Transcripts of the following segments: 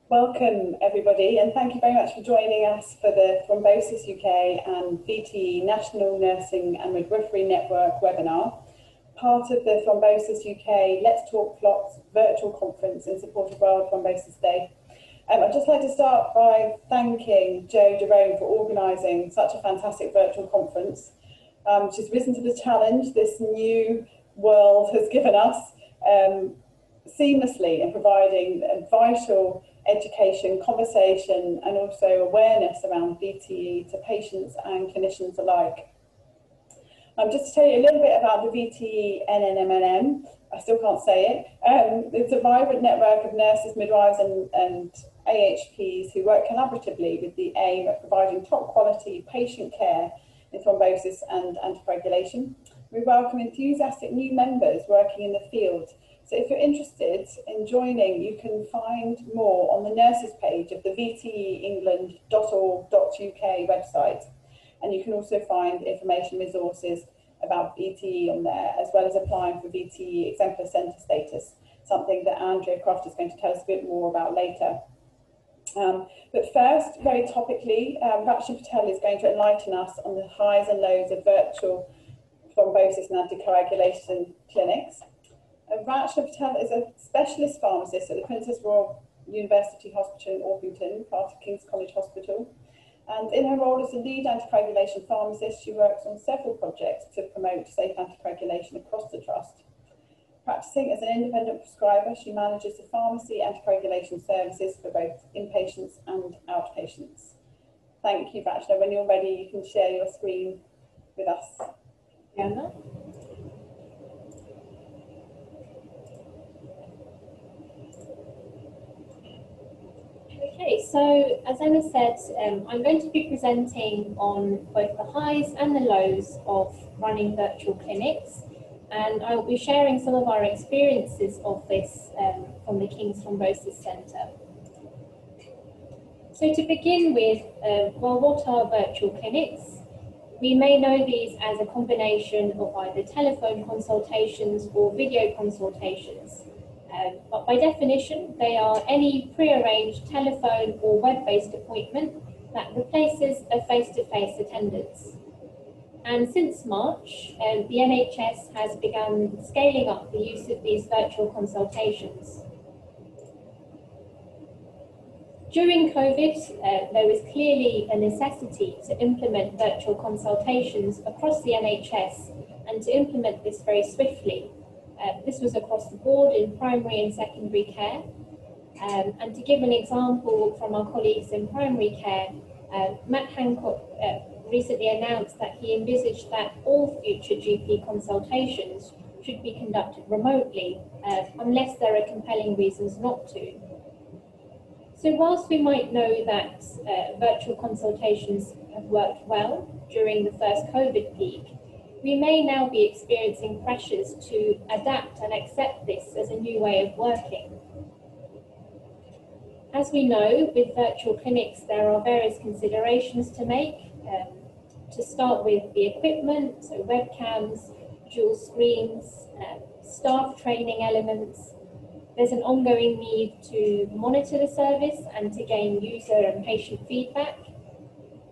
Welcome everybody, and thank you very much for joining us for the Thrombosis UK and VTE National Nursing and Midwifery Network webinar, part of the Thrombosis UK Let's Talk Clots virtual conference in support of World Thrombosis Day. I'd just like to start by thanking Jo Jerome for organising such a fantastic virtual conference. She's risen to the challenge this new world has given us seamlessly in providing vital education, conversation and also awareness around VTE to patients and clinicians alike. Just to tell you a little bit about the VTE NNMN, I still can't say it. It's a vibrant network of nurses, midwives and AHPs who work collaboratively with the aim of providing top quality patient care in thrombosis and anticoagulation. We welcome enthusiastic new members working in the field. So if you're interested in joining, you can find more on the nurses page of the vteengland.org.uk website. And you can also find information resources about VTE on there, as well as applying for VTE Exemplar Centers status, something that Andrea Croft is going to tell us a bit more about later. But first, very topically, Rachna Patel is going to enlighten us on the highs and lows of virtual thrombosis and anticoagulation clinics. Rachna Patel is a specialist pharmacist at the Princess Royal University Hospital in Orpington, part of King's College Hospital. And in her role as the lead anticoagulation pharmacist, she works on several projects to promote safe anticoagulation across the trust. Practicing as an independent prescriber, she manages the pharmacy anticoagulation services for both inpatients and outpatients. Thank you, Rachna. When you're ready, you can share your screen with us. Anna? Okay, so as Emma said, I'm going to be presenting on both the highs and the lows of running virtual clinics, and I will be sharing some of our experiences of this from the King's Thrombosis Centre. So to begin with, well, what are virtual clinics? We may know these as a combination of either telephone consultations or video consultations. But by definition, they are any pre-arranged telephone or web-based appointment that replaces a face-to-face attendance. And since March, the NHS has begun scaling up the use of these virtual consultations. During COVID, there was clearly a necessity to implement virtual consultations across the NHS and to implement this very swiftly. This was across the board in primary and secondary care. And to give an example from our colleagues in primary care, Matt Hancock recently announced that he envisaged that all future GP consultations should be conducted remotely, unless there are compelling reasons not to. So whilst we might know that virtual consultations have worked well during the first COVID peak, we may now be experiencing pressures to adapt and accept this as a new way of working. As we know, with virtual clinics, there are various considerations to make. To start with the equipment, so webcams, dual screens, staff training elements. There's an ongoing need to monitor the service and to gain user and patient feedback.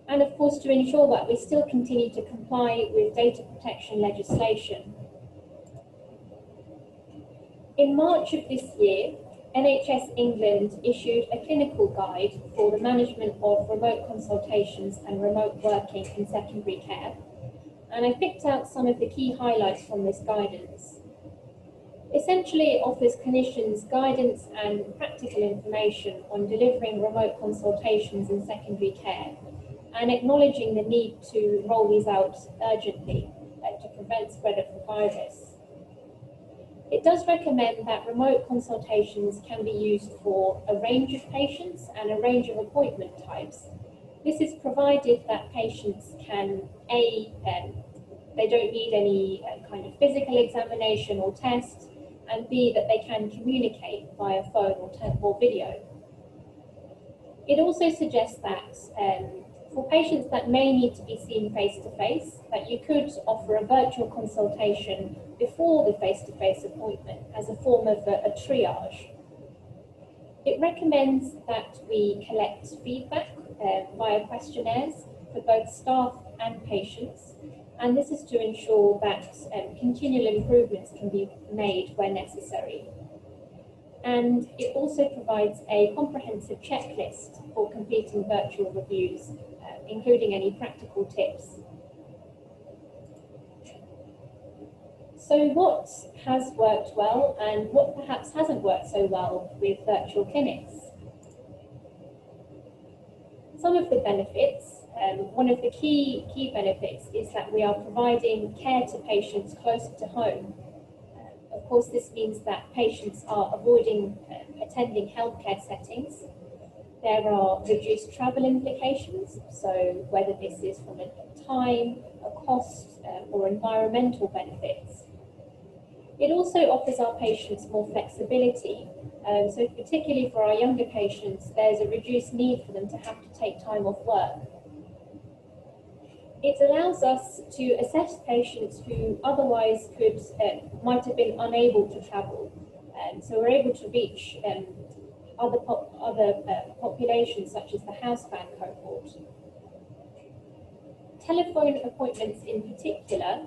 And of course, to ensure that we still continue to comply with data protection legislation. In March of this year, NHS England issued a clinical guide for the management of remote consultations and remote working in secondary care. And I picked out some of the key highlights from this guidance. Essentially, it offers clinicians guidance and practical information on delivering remote consultations in secondary care, and acknowledging the need to roll these out urgently to prevent spread of the virus. It does recommend that remote consultations can be used for a range of patients and a range of appointment types. This is provided that patients can, they don't need any kind of physical examination or test, and B, that they can communicate via phone or video. It also suggests that for patients that may need to be seen face-to-face, that you could offer a virtual consultation before the face-to-face appointment as a form of a triage. It recommends that we collect feedback via questionnaires for both staff and patients, and this is to ensure that continual improvements can be made where necessary. And it also provides a comprehensive checklist for completing virtual reviews, including any practical tips. So what has worked well and what perhaps hasn't worked so well with virtual clinics? Some of the benefits, one of the key benefits is that we are providing care to patients closer to home. Of course, this means that patients are avoiding attending healthcare settings. There are reduced travel implications, so whether this is from a time, a cost, or environmental benefits. It also offers our patients more flexibility. So particularly for our younger patients, there's a reduced need for them to have to take time off work. It allows us to assess patients who otherwise might have been unable to travel. So we're able to reach other populations such as the housebound cohort. Telephone appointments in particular,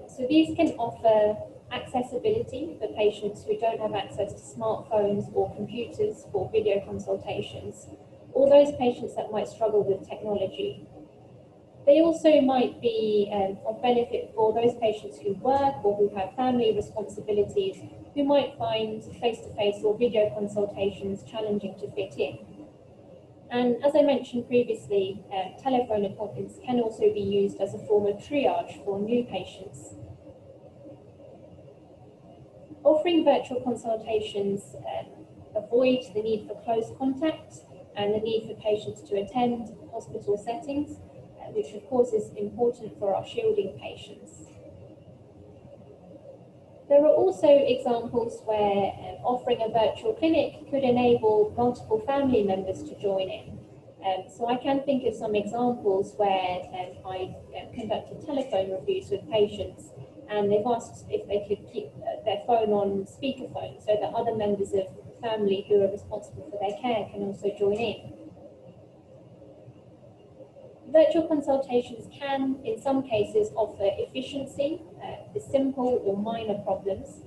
so these can offer accessibility for patients who don't have access to smartphones or computers for video consultations, or those patients that might struggle with technology. They also might be of benefit for those patients who work or who have family responsibilities, who might find face-to-face or video consultations challenging to fit in. And as I mentioned previously, telephone appointments can also be used as a form of triage for new patients. Offering virtual consultations avoid the need for close contact and the need for patients to attend hospital settings, which of course is important for our shielding patients. There are also examples where offering a virtual clinic could enable multiple family members to join in. So I can think of some examples where I conducted telephone reviews with patients, and they've asked if they could keep their phone on speakerphone so that other members of the family who are responsible for their care can also join in. Virtual consultations can, in some cases, offer efficiency for simple or minor problems.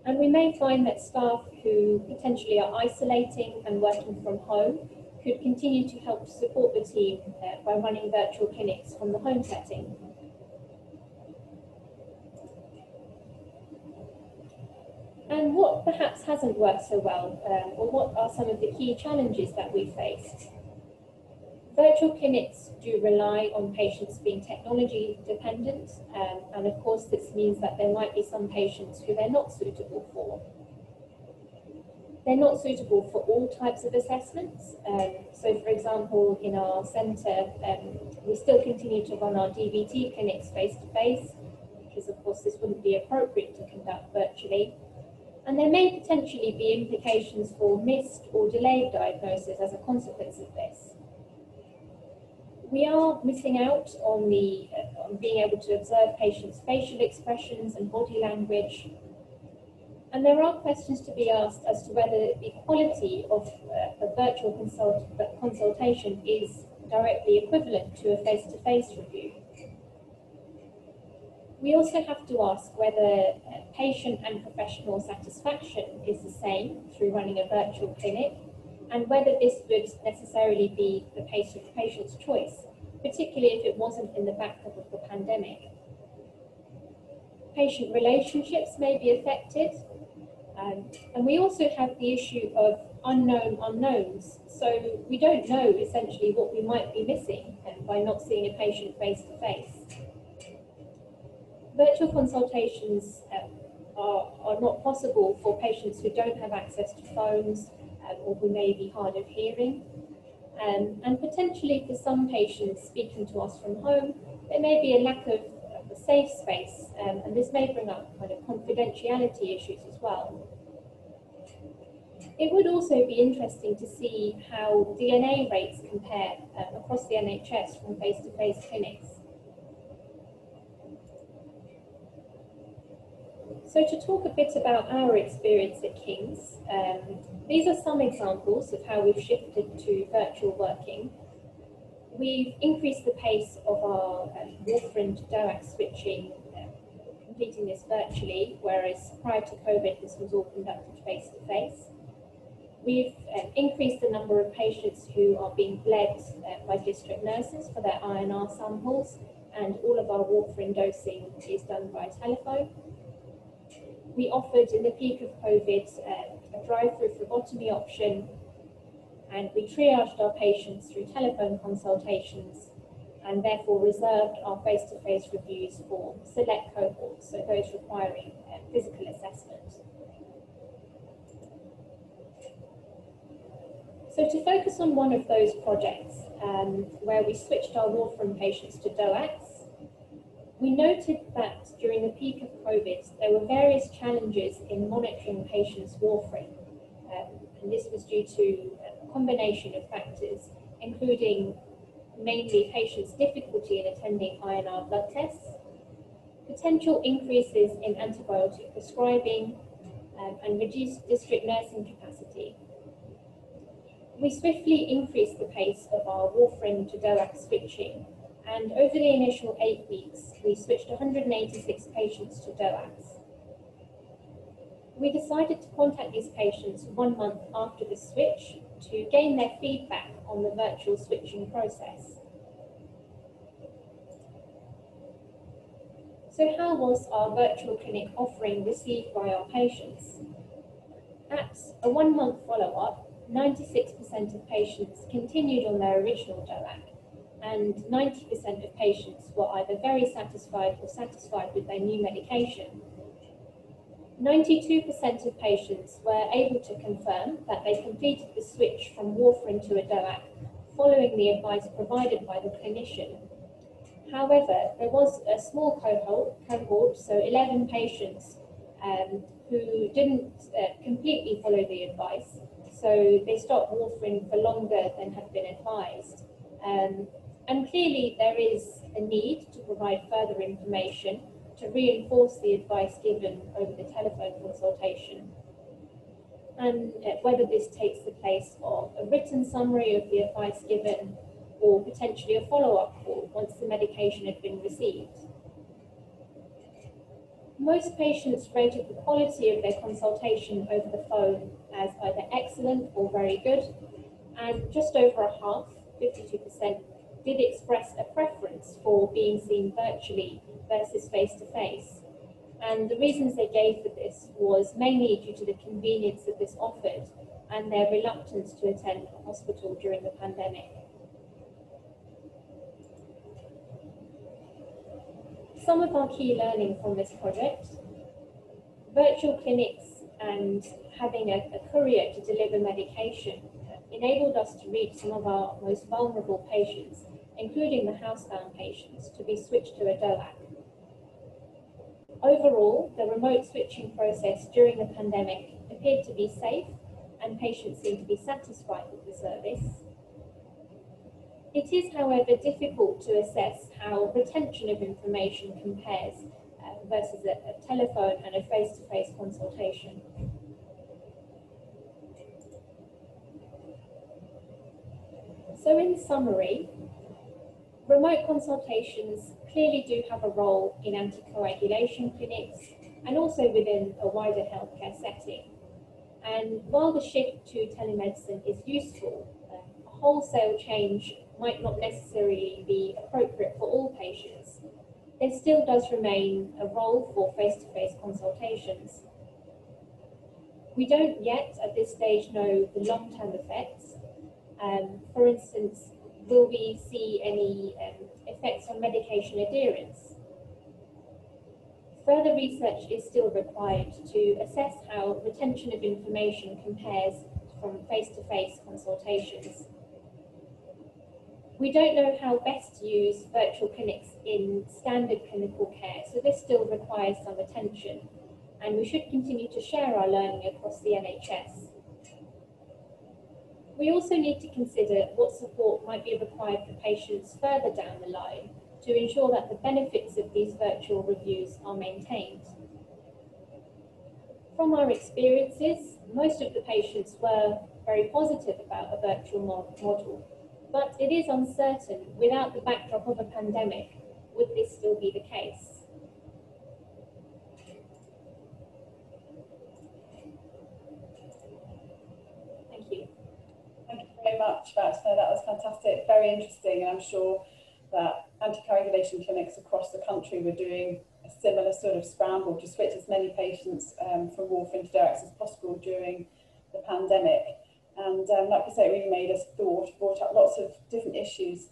And we may find that staff who potentially are isolating and working from home could continue to help support the team by running virtual clinics from the home setting. And what perhaps hasn't worked so well, or what are some of the key challenges that we faced? Virtual clinics do rely on patients being technology dependent, and of course this means that there might be some patients who they're not suitable for. They're not suitable for all types of assessments. So for example, in our centre, we still continue to run our DVT clinics face-to-face, because of course this wouldn't be appropriate to conduct virtually. And there may potentially be implications for missed or delayed diagnosis as a consequence of this. We are missing out on being able to observe patients' facial expressions and body language. And there are questions to be asked as to whether the quality of a virtual consultation is directly equivalent to a face-to-face review. We also have to ask whether patient and professional satisfaction is the same through running a virtual clinic, and whether this would necessarily be the patient's choice, particularly if it wasn't in the backdrop of the pandemic. Patient relationships may be affected, and we also have the issue of unknown unknowns. So we don't know essentially what we might be missing by not seeing a patient face-to-face. Virtual consultations are not possible for patients who don't have access to phones or who may be hard of hearing. And potentially for some patients speaking to us from home, there may be a lack of a safe space, and this may bring up kind of confidentiality issues as well. It would also be interesting to see how DNA rates compare across the NHS from face-to-face clinics. So to talk a bit about our experience at King's, These are some examples of how we've shifted to virtual working. We've increased the pace of our warfarin to DOAC switching, completing this virtually, whereas prior to COVID this was all conducted face-to-face. We've increased the number of patients who are being bled by district nurses for their INR samples, and all of our warfarin dosing is done by telephone. We offered, in the peak of COVID, a drive-through phlebotomy option, and we triaged our patients through telephone consultations and therefore reserved our face-to-face reviews for select cohorts, so those requiring physical assessment. So to focus on one of those projects where we switched our warfarin patients to DOACs, we noted that during the peak of COVID, there were various challenges in monitoring patients' warfarin. And this was due to a combination of factors, including mainly patients' difficulty in attending INR blood tests, potential increases in antibiotic prescribing, and reduced district nursing capacity. We swiftly increased the pace of our warfarin to DOAC switching, and over the initial 8 weeks, we switched 186 patients to DOACs. We decided to contact these patients 1 month after the switch to gain their feedback on the virtual switching process. So how was our virtual clinic offering received by our patients? At a 1 month follow-up, 96% of patients continued on their original DOAC, and 90% of patients were either very satisfied or satisfied with their new medication. 92% of patients were able to confirm that they completed the switch from warfarin to a DOAC following the advice provided by the clinician. However, there was a small cohort, so 11 patients who didn't completely follow the advice, so they stopped warfarin for longer than had been advised. And clearly there is a need to provide further information to reinforce the advice given over the telephone consultation. And whether this takes the place of a written summary of the advice given, or potentially a follow-up call once the medication had been received. Most patients rated the quality of their consultation over the phone as either excellent or very good, and just over a half, 52%, did express a preference for being seen virtually versus face-to-face. And the reasons they gave for this was mainly due to the convenience that this offered and their reluctance to attend a hospital during the pandemic. Some of our key learning from this project: virtual clinics and having a courier to deliver medication enabled us to reach some of our most vulnerable patients, including the housebound patients, to be switched to a DOAC. Overall, the remote switching process during the pandemic appeared to be safe, and patients seemed to be satisfied with the service. It is, however, difficult to assess how retention of information compares versus a telephone and a face-to-face consultation. So in summary, remote consultations clearly do have a role in anticoagulation clinics and also within a wider healthcare setting. And while the shift to telemedicine is useful, a wholesale change might not necessarily be appropriate for all patients. There still does remain a role for face-to-face consultations. We don't yet at this stage know the long-term effects. For instance, will we see any effects on medication adherence? Further research is still required to assess how retention of information compares from face-to-face consultations. We don't know how best to use virtual clinics in standard clinical care, so this still requires some attention, and we should continue to share our learning across the NHS. We also need to consider what support might be required for patients further down the line to ensure that the benefits of these virtual reviews are maintained. From our experiences, most of the patients were very positive about a virtual model, but it is uncertain, without the backdrop of a pandemic, would this still be the case? Thank you. Thank you very much, Rachna. That was fantastic, very interesting, and I'm sure that anticoagulation clinics across the country were doing a similar sort of scramble to switch as many patients from warfarin to DOACs as possible during the pandemic. And like I say, it really made us brought up lots of different issues.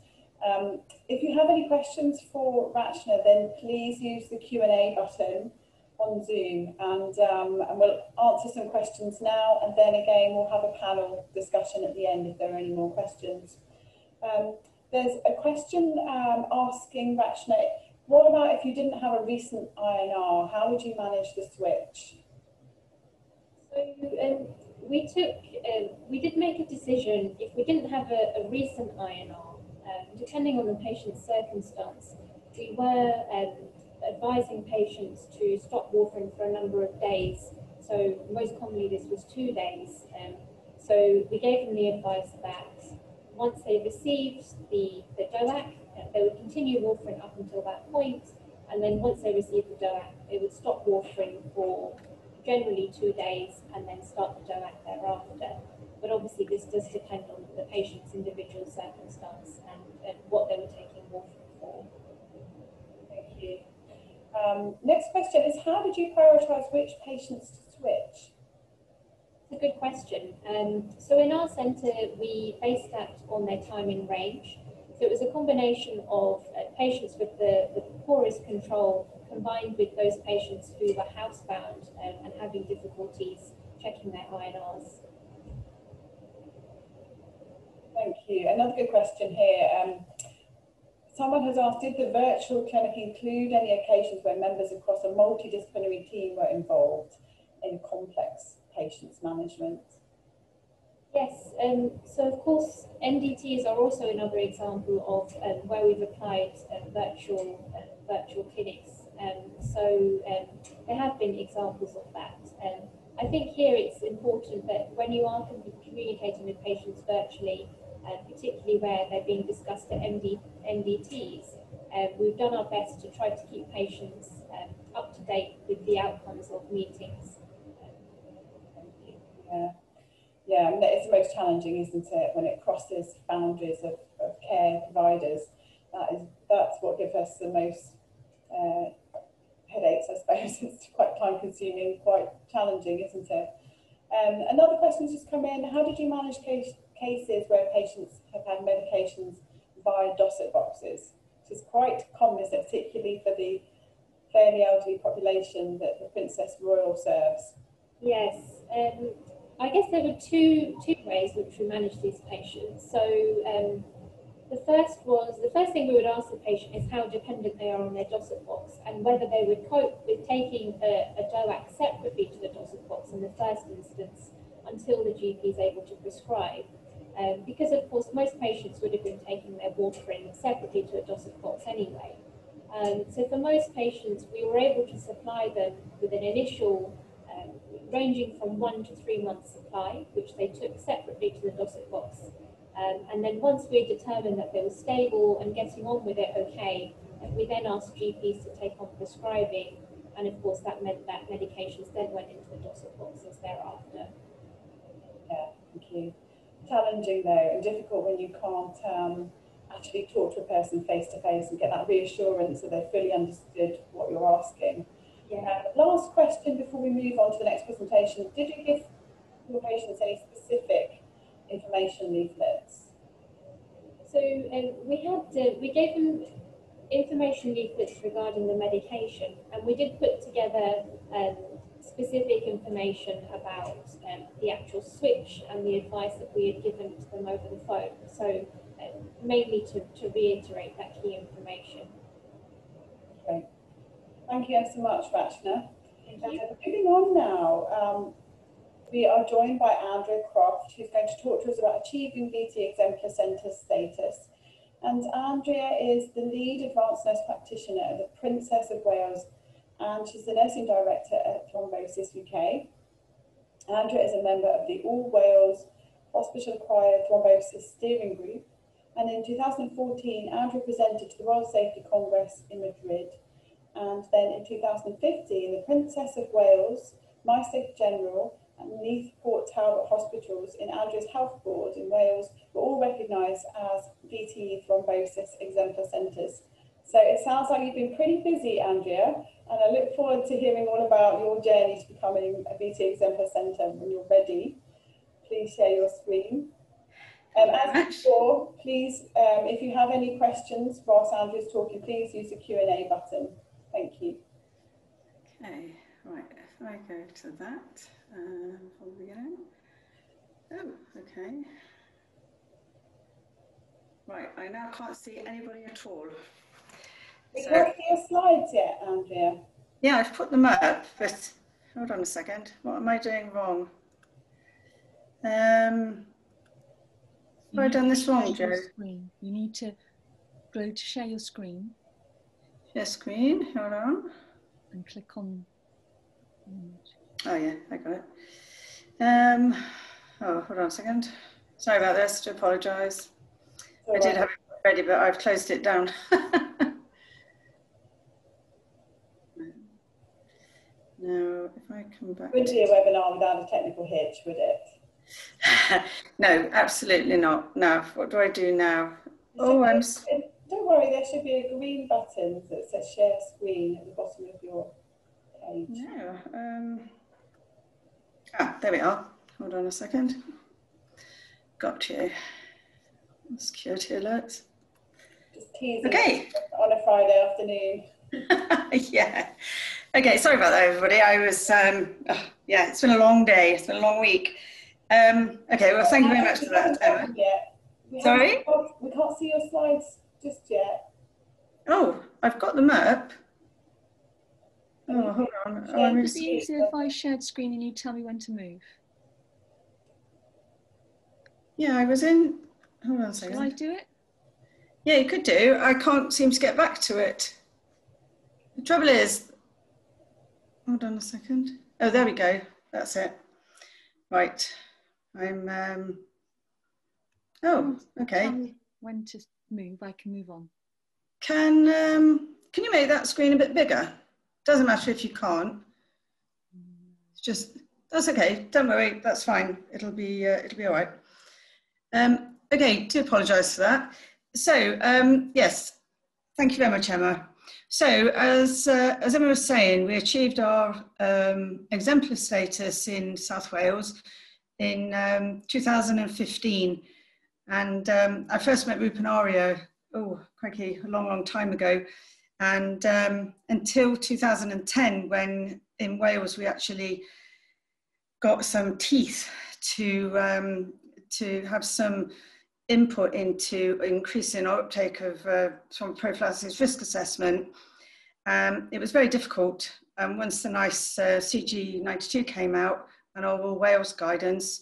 If you have any questions for Rachna, then please use the Q&A button on Zoom, and we'll answer some questions now, and then again we'll have a panel discussion at the end if there are any more questions. There's a question asking Rachna, what about if you didn't have a recent INR? How would you manage the switch? So we did make a decision. If we didn't have a recent INR, depending on the patient's circumstance, we were advising patients to stop warfarin for a number of days. So most commonly this was 2 days. So we gave them the advice that once they received the DOAC, they would continue warfarin up until that point, and then once they received the DOAC, they would stop warfarin for generally 2 days and then start the DOAC thereafter. But obviously this does depend on the patient's individual circumstance and what they were taking warfarin for. Thank you. Next question is, how did you prioritise which patients to switch? It's a good question. So in our centre, we based that on their time in range. So it was a combination of patients with the poorest control combined with those patients who were housebound and having difficulties checking their INRs. Thank you. Another good question here. Someone has asked, did the virtual clinic include any occasions where members across a multidisciplinary team were involved in complex patients management? Yes, so of course MDTs are also another example of where we've applied virtual clinics. So there have been examples of that. I think here it's important that when you are communicating with patients virtually, particularly where they're being discussed at MDTs, we've done our best to try to keep patients up to date with the outcomes of meetings. Yeah, I mean, it's the most challenging, isn't it, when it crosses boundaries of care providers. That's what gives us the most headaches, I suppose. It's quite time-consuming, quite challenging, isn't it? Another question's just come in. How did you manage cases where patients have had medications via dossett boxes? Which is quite common, isn't it, particularly for the fairly elderly population that the Princess Royal serves. Yes, I guess there were two ways which we managed these patients. So the first thing we would ask the patient is how dependent they are on their dossett box and whether they would cope with taking a DOAC separately to the dossett box in the first instance until the GP is able to prescribe. Because of course most patients would have been taking their warfarin separately to a dossett box anyway. So for most patients we were able to supply them with an initial ranging from 1 to 3 months supply, which they took separately to the dossett box. And then once we determined that they were stable and getting on with it okay, we then asked GPs to take on prescribing, and of course that meant that medications then went into the dossett boxes thereafter. Yeah, thank you. Challenging though, and difficult when you can't actually talk to a person face to face and get that reassurance that they fully understood what you're asking. Yeah. Last question before we move on to the next presentation. Did you give your patients any specific information leaflets? So we gave them information leaflets regarding the medication, and we did put together specific information about the actual switch and the advice that we had given to them over the phone. So mainly to reiterate that key information. Okay. Thank you so much, Rachna. Thank you. Moving on now, we are joined by Andrea Croft, who's going to talk to us about achieving VTE Exemplar Centers status. And Andrea is the lead advanced nurse practitioner at the Princess of Wales and she's the Nursing Director at Thrombosis UK. Andrea is a member of the All Wales Hospital-Acquired Thrombosis Steering Group, and in 2014, Andrea presented to the Royal Safety Congress in Madrid, and then in 2015, the Princess of Wales, MySafe General, and Neath Port Talbot hospitals in Andrea's Health Board in Wales were all recognised as VTE Thrombosis Exemplar Centers. So it sounds like you've been pretty busy, Andrea, and I look forward to hearing all about your journey to becoming a VTE Exemplar Centre when you're ready. Please share your screen. As before, please, if you have any questions whilst Andrea's talking, please use the Q&A button. Thank you. Okay, right, if I go to that, from the beginning. Oh, okay. Right, I now can't see anybody at all. We can't see your slides yet, Andrea. Yeah, I've put them up, but hold on a second. What am I doing wrong? Have I done this wrong, Joe? You need to go to share your screen. Share screen, hold on. And click on. Oh yeah, I got it. Oh, hold on a second. Sorry about this, to apologise. I did have it ready, but I've closed it down. Now, if I come back. Wouldn't be a webinar without a technical hitch, would it? No, absolutely not. Now, what do I do now? Oh, don't worry, there should be a green button that says share screen at the bottom of your page. No. There we are. Hold on a second. Got you. Security alerts. Just teasing. Okay. On a Friday afternoon. Yeah. Okay, sorry about that, everybody. I was, yeah, it's been a long day. It's been a long week. Okay, well, thank you very much for that, Emma. Sorry? We can't see your slides just yet. Oh, I've got them up. Oh, hold on. Oh, Would it be easier if I shared screen and you tell me when to move? Yeah, I was in. Hold on a second. Shall I do it? Yeah, you could do. I can't seem to get back to it. The trouble is, hold on a second. Oh, there we go. That's it. Right. I'm. Oh, okay. Tell me when to move. I can move on. Can you make that screen a bit bigger? Doesn't matter if you can't. It's just, that's okay. Don't worry. That's fine. It'll be all right. Okay. Do apologise for that. So yes, thank you very much, Emma. So as Emma was saying, we achieved our exemplar status in South Wales in 2015, and I first met Rupenario, oh crikey, a long time ago, and until 2010, when in Wales we actually got some teeth to have some input into increasing our uptake of from prophylaxis risk assessment. It was very difficult. Once the NICE CG92 came out and our All Wales guidance,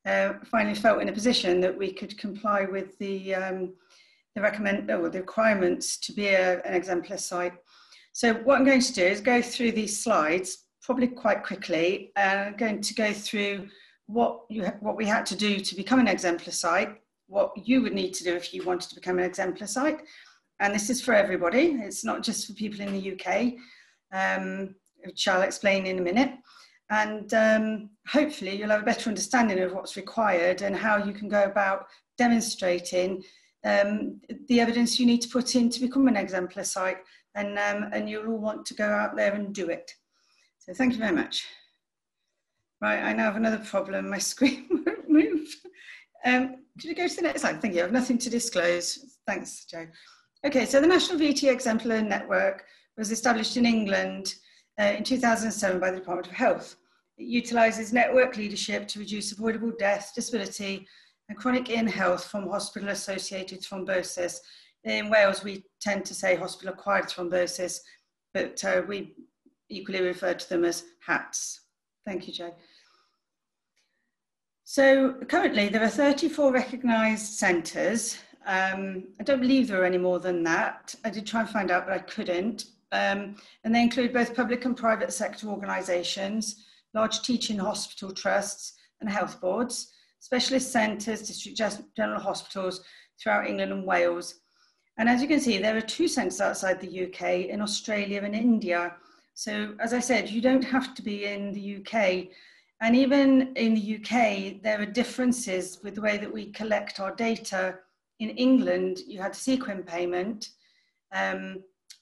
finally felt in a position that we could comply with the requirements to be an exemplar site. So what I'm going to do is go through these slides, probably quite quickly. I'm going to go through what we had to do to become an exemplar site, what you would need to do if you wanted to become an exemplar site. And this is for everybody. It's not just for people in the UK, which I'll explain in a minute. And hopefully you'll have a better understanding of what's required and how you can go about demonstrating the evidence you need to put in to become an exemplar site. And you'll all want to go out there and do it. So thank you very much. Right, I now have another problem. My screen won't move. Could you go to the next slide? Thank you. I have nothing to disclose. Thanks, Joe. Okay, so the National VTE Exemplar Network was established in England in 2007 by the Department of Health. It utilises network leadership to reduce avoidable death, disability, and chronic ill health from hospital-associated thrombosis. In Wales, we tend to say hospital-acquired thrombosis, but we equally refer to them as HATs. Thank you, Joe. So currently there are 34 recognised centres. I don't believe there are any more than that. I did try and find out, but I couldn't. and they include both public and private sector organisations, large teaching hospital trusts and health boards, specialist centres, district general hospitals throughout England and Wales. And as you can see, there are 2 centres outside the UK, in Australia and India. So as I said, you don't have to be in the UK. And even in the UK, there are differences with the way that we collect our data. In England, you had sequin payment,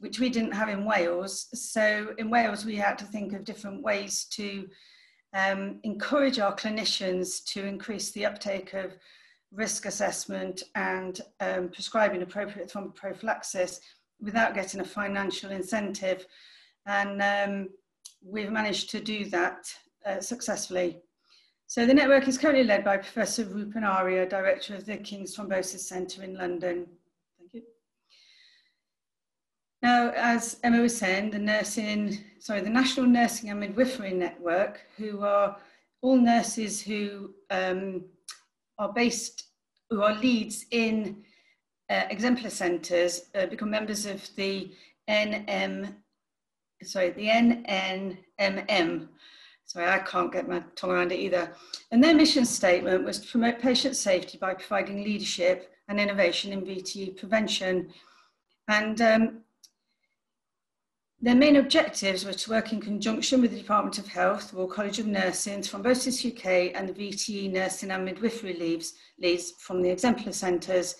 which we didn't have in Wales. So in Wales, we had to think of different ways to encourage our clinicians to increase the uptake of risk assessment and prescribing appropriate thromboprophylaxis without getting a financial incentive. And we've managed to do that successfully. So the network is currently led by Professor Rupin Arya, Director of the King's Thrombosis Centre in London. Thank you. Now, as Emma was saying, the National Nursing and Midwifery Network, who are all nurses who are leads in exemplar centres, become members of the NNMN. Sorry, I can't get my tongue around it either. And their mission statement was to promote patient safety by providing leadership and innovation in VTE prevention. And their main objectives were to work in conjunction with the Department of Health, the Royal College of Nursing, Thrombosis UK, and the VTE Nursing and Midwifery leads from the exemplar centres.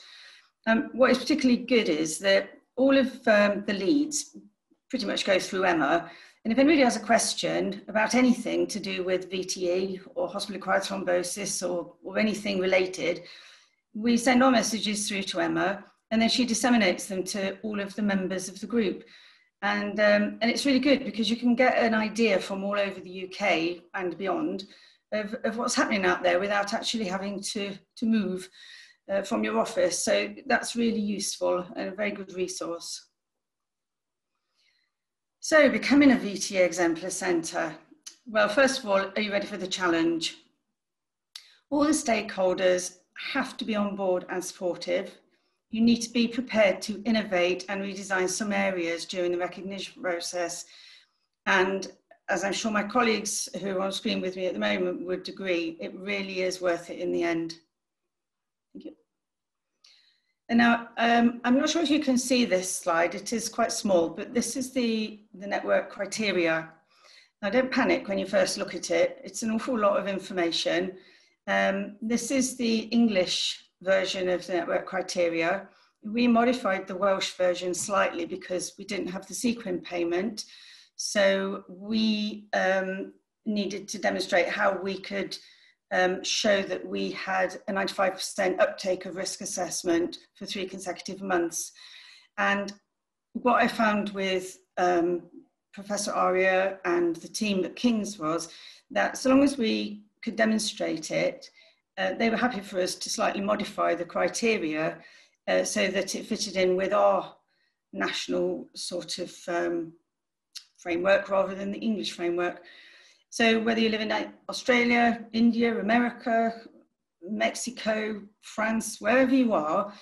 What is particularly good is that all of the leads pretty much go through Emma. And if anybody has a question about anything to do with VTE or hospital-acquired thrombosis or anything related, we send our messages through to Emma, and then she disseminates them to all of the members of the group. And it's really good because you can get an idea from all over the UK and beyond of what's happening out there without actually having to move from your office. So that's really useful and a very good resource. So becoming a VTE Exemplar Centre. Well, first of all, are you ready for the challenge? All the stakeholders have to be on board and supportive. You need to be prepared to innovate and redesign some areas during the recognition process. And as I'm sure my colleagues who are on screen with me at the moment would agree, it really is worth it in the end. Thank you. And now, I'm not sure if you can see this slide, it is quite small, but this is the network criteria. Now don't panic when you first look at it, it's an awful lot of information. This is the English version of the network criteria. We modified the Welsh version slightly because we didn't have the sequin payment. So we needed to demonstrate how we could show that we had a 95% uptake of risk assessment for 3 consecutive months. And what I found with Professor Arya and the team at King's was that so long as we could demonstrate it, they were happy for us to slightly modify the criteria so that it fitted in with our national sort of framework rather than the English framework. So whether you live in Australia, India, America, Mexico, France, wherever you are,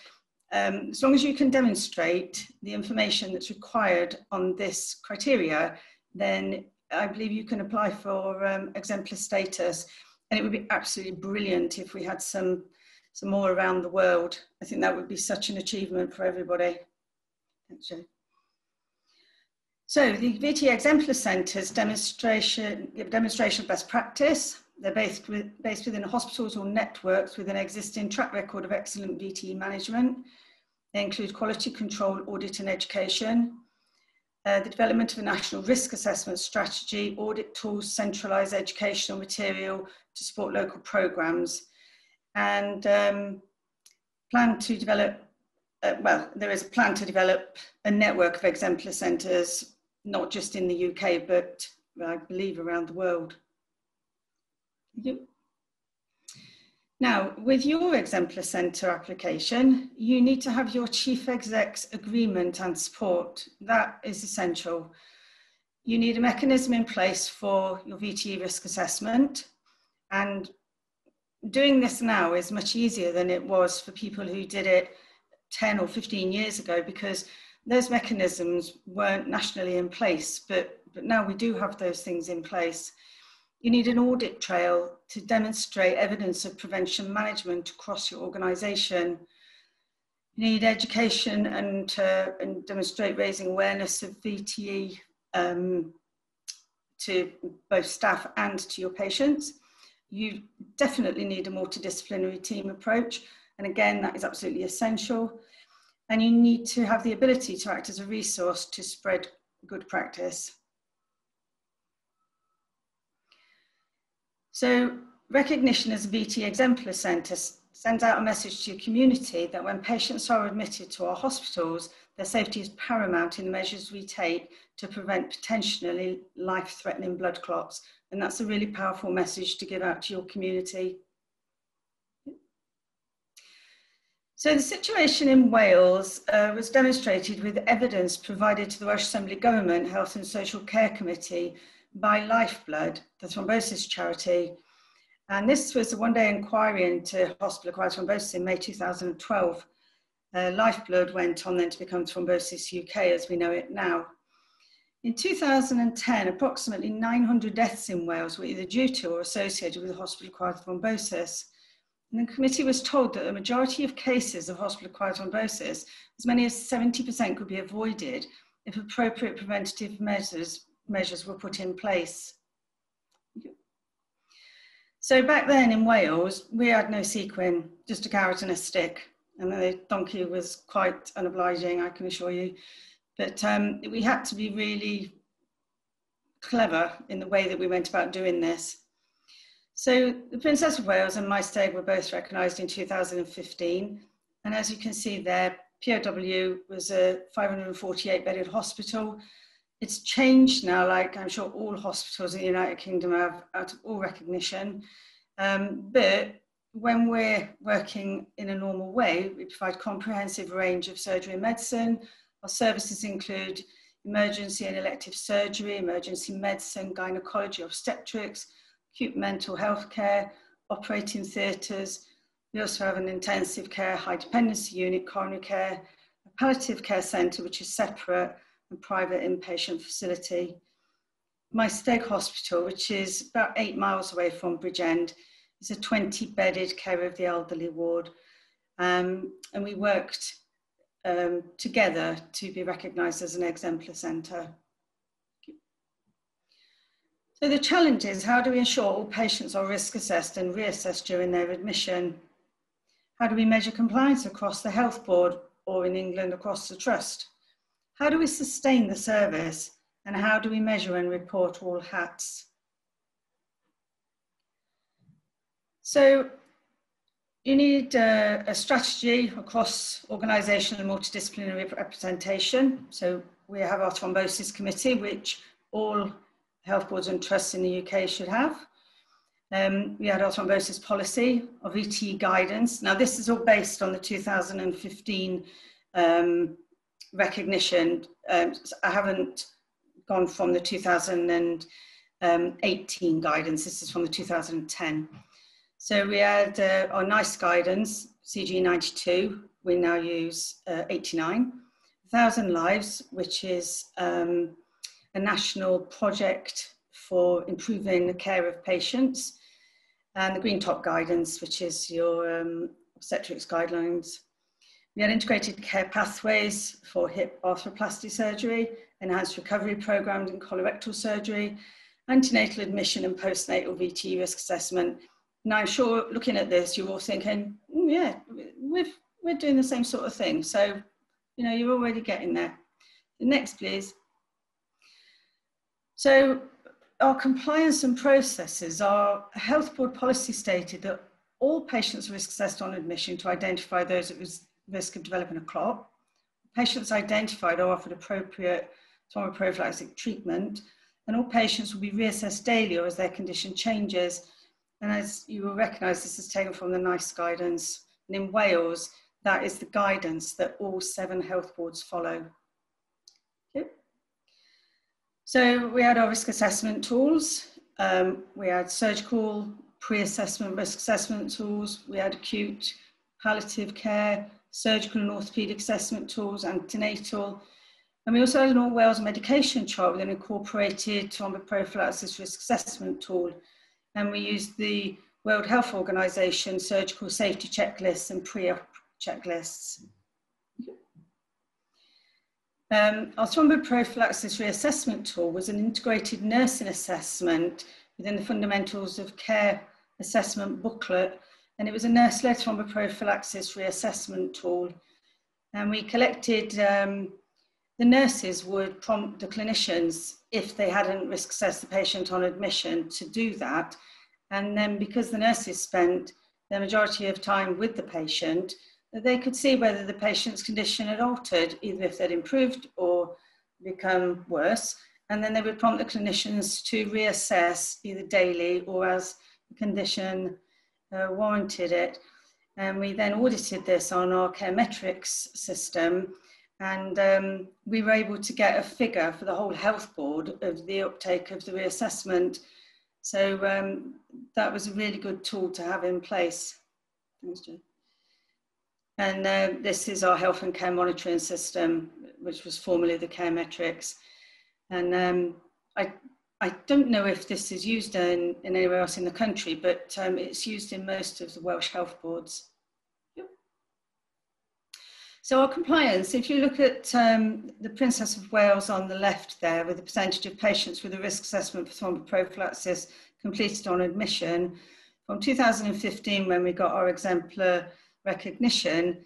as long as you can demonstrate the information that's required on this criteria, then I believe you can apply for exemplar status. And it would be absolutely brilliant if we had some more around the world. I think that would be such an achievement for everybody. Thanks, Jo. So the VTE Exemplar Centres demonstration of best practice. They're based within hospitals or networks with an existing track record of excellent VTE management. They include quality control, audit and education, the development of a national risk assessment strategy, audit tools, centralised educational material to support local programmes, and plan to develop, there is a plan to develop a network of exemplar centres, not just in the UK, but I believe around the world. Now, with your exemplar centre application, you need to have your chief exec's agreement and support. That is essential. You need a mechanism in place for your VTE risk assessment, and doing this now is much easier than it was for people who did it 10 or 15 years ago, because those mechanisms weren't nationally in place, but now we do have those things in place. You need an audit trail to demonstrate evidence of prevention management across your organisation. You need education and demonstrate raising awareness of VTE to both staff and to your patients. You definitely need a multidisciplinary team approach. And again, that is absolutely essential. And you need to have the ability to act as a resource to spread good practice. So recognition as a VTE Exemplar Centre sends out a message to your community that when patients are admitted to our hospitals, their safety is paramount in the measures we take to prevent potentially life-threatening blood clots. And that's a really powerful message to give out to your community. So the situation in Wales was demonstrated with evidence provided to the Welsh Assembly Government Health and Social Care Committee by Lifeblood, the thrombosis charity. And this was a one-day inquiry into hospital-acquired thrombosis in May 2012. Lifeblood went on then to become Thrombosis UK as we know it now. In 2010, approximately 900 deaths in Wales were either due to or associated with hospital-acquired thrombosis. And the committee was told that the majority of cases of hospital-acquired thrombosis, as many as 70%, could be avoided if appropriate preventative measures were put in place. So back then in Wales, we had no sequin, just a carrot and a stick. And the donkey was quite unobliging, I can assure you. But we had to be really clever in the way that we went about doing this. So the Princess of Wales and my stag were both recognised in 2015. And as you can see there, POW was a 548-bedded hospital. It's changed now, like I'm sure all hospitals in the United Kingdom have, out of all recognition. But when we're working in a normal way, we provide comprehensive range of surgery and medicine. Our services include emergency and elective surgery, emergency medicine, gynecology, obstetrics, acute mental health care, operating theatres. We also have an intensive care, high dependency unit, coronary care, a palliative care centre, which is separate, and private inpatient facility. My Steg Hospital, which is about 8 miles away from Bridgend, is a 20-bedded care of the elderly ward. And we worked together to be recognised as an exemplar centre. So the challenge is, how do we ensure all patients are risk assessed and reassessed during their admission? How do we measure compliance across the health board or in England across the trust? How do we sustain the service? And how do we measure and report all hats? So you need a strategy across organisational and multidisciplinary representation. So we have our thrombosis committee, which all health boards and trusts in the UK should have. We had our thrombosis policy, our VTE guidance. Now this is all based on the 2015 recognition. I haven't gone from the 2018 guidance, this is from the 2010. So we had our NICE guidance, CG 92, we now use 89. 1,000 Lives, which is a national project for improving the care of patients, and the Green Top guidance, which is your obstetrics guidelines. We had integrated care pathways for hip arthroplasty surgery, enhanced recovery programs in colorectal surgery, antenatal admission and postnatal VTE risk assessment. Now I'm sure looking at this, you're all thinking, yeah, we're doing the same sort of thing. So, you know, you're already getting there. Next, please. So our compliance and processes, our health board policy stated that all patients are risk assessed on admission to identify those at risk of developing a clot. Patients identified are offered appropriate thromboprophylactic treatment, and all patients will be reassessed daily or as their condition changes. And as you will recognise, this is taken from the NICE guidance. And in Wales, that is the guidance that all 7 health boards follow. Okay. So we had our risk assessment tools. We had surgical pre-assessment risk assessment tools. We had acute palliative care, surgical and orthopaedic assessment tools, antenatal. And we also had an All Wales medication chart with an incorporated thromboprophylaxis risk assessment tool. And we used the World Health Organization surgical safety checklists and pre-op checklists. Our thromboprophylaxis reassessment tool was an integrated nursing assessment within the Fundamentals of Care assessment booklet, and it was a nurse-led thromboprophylaxis reassessment tool. And we collected, the nurses would prompt the clinicians if they hadn't risk assessed the patient on admission to do that. And then because the nurses spent the majority of time with the patient, they could see whether the patient's condition had altered, either if they'd improved or become worse. And then they would prompt the clinicians to reassess either daily or as the condition warranted it. And we then audited this on our care metrics system. And we were able to get a figure for the whole health board of the uptake of the reassessment. So that was a really good tool to have in place. Thanks, Jo. And this is our health and care monitoring system, which was formerly the care metrics. And I don't know if this is used in anywhere else in the country, but it's used in most of the Welsh health boards. Yep. So our compliance, if you look at the Princess of Wales on the left there, with the percentage of patients with a risk assessment for thromboprophylaxis completed on admission, from 2015 when we got our exemplar recognition,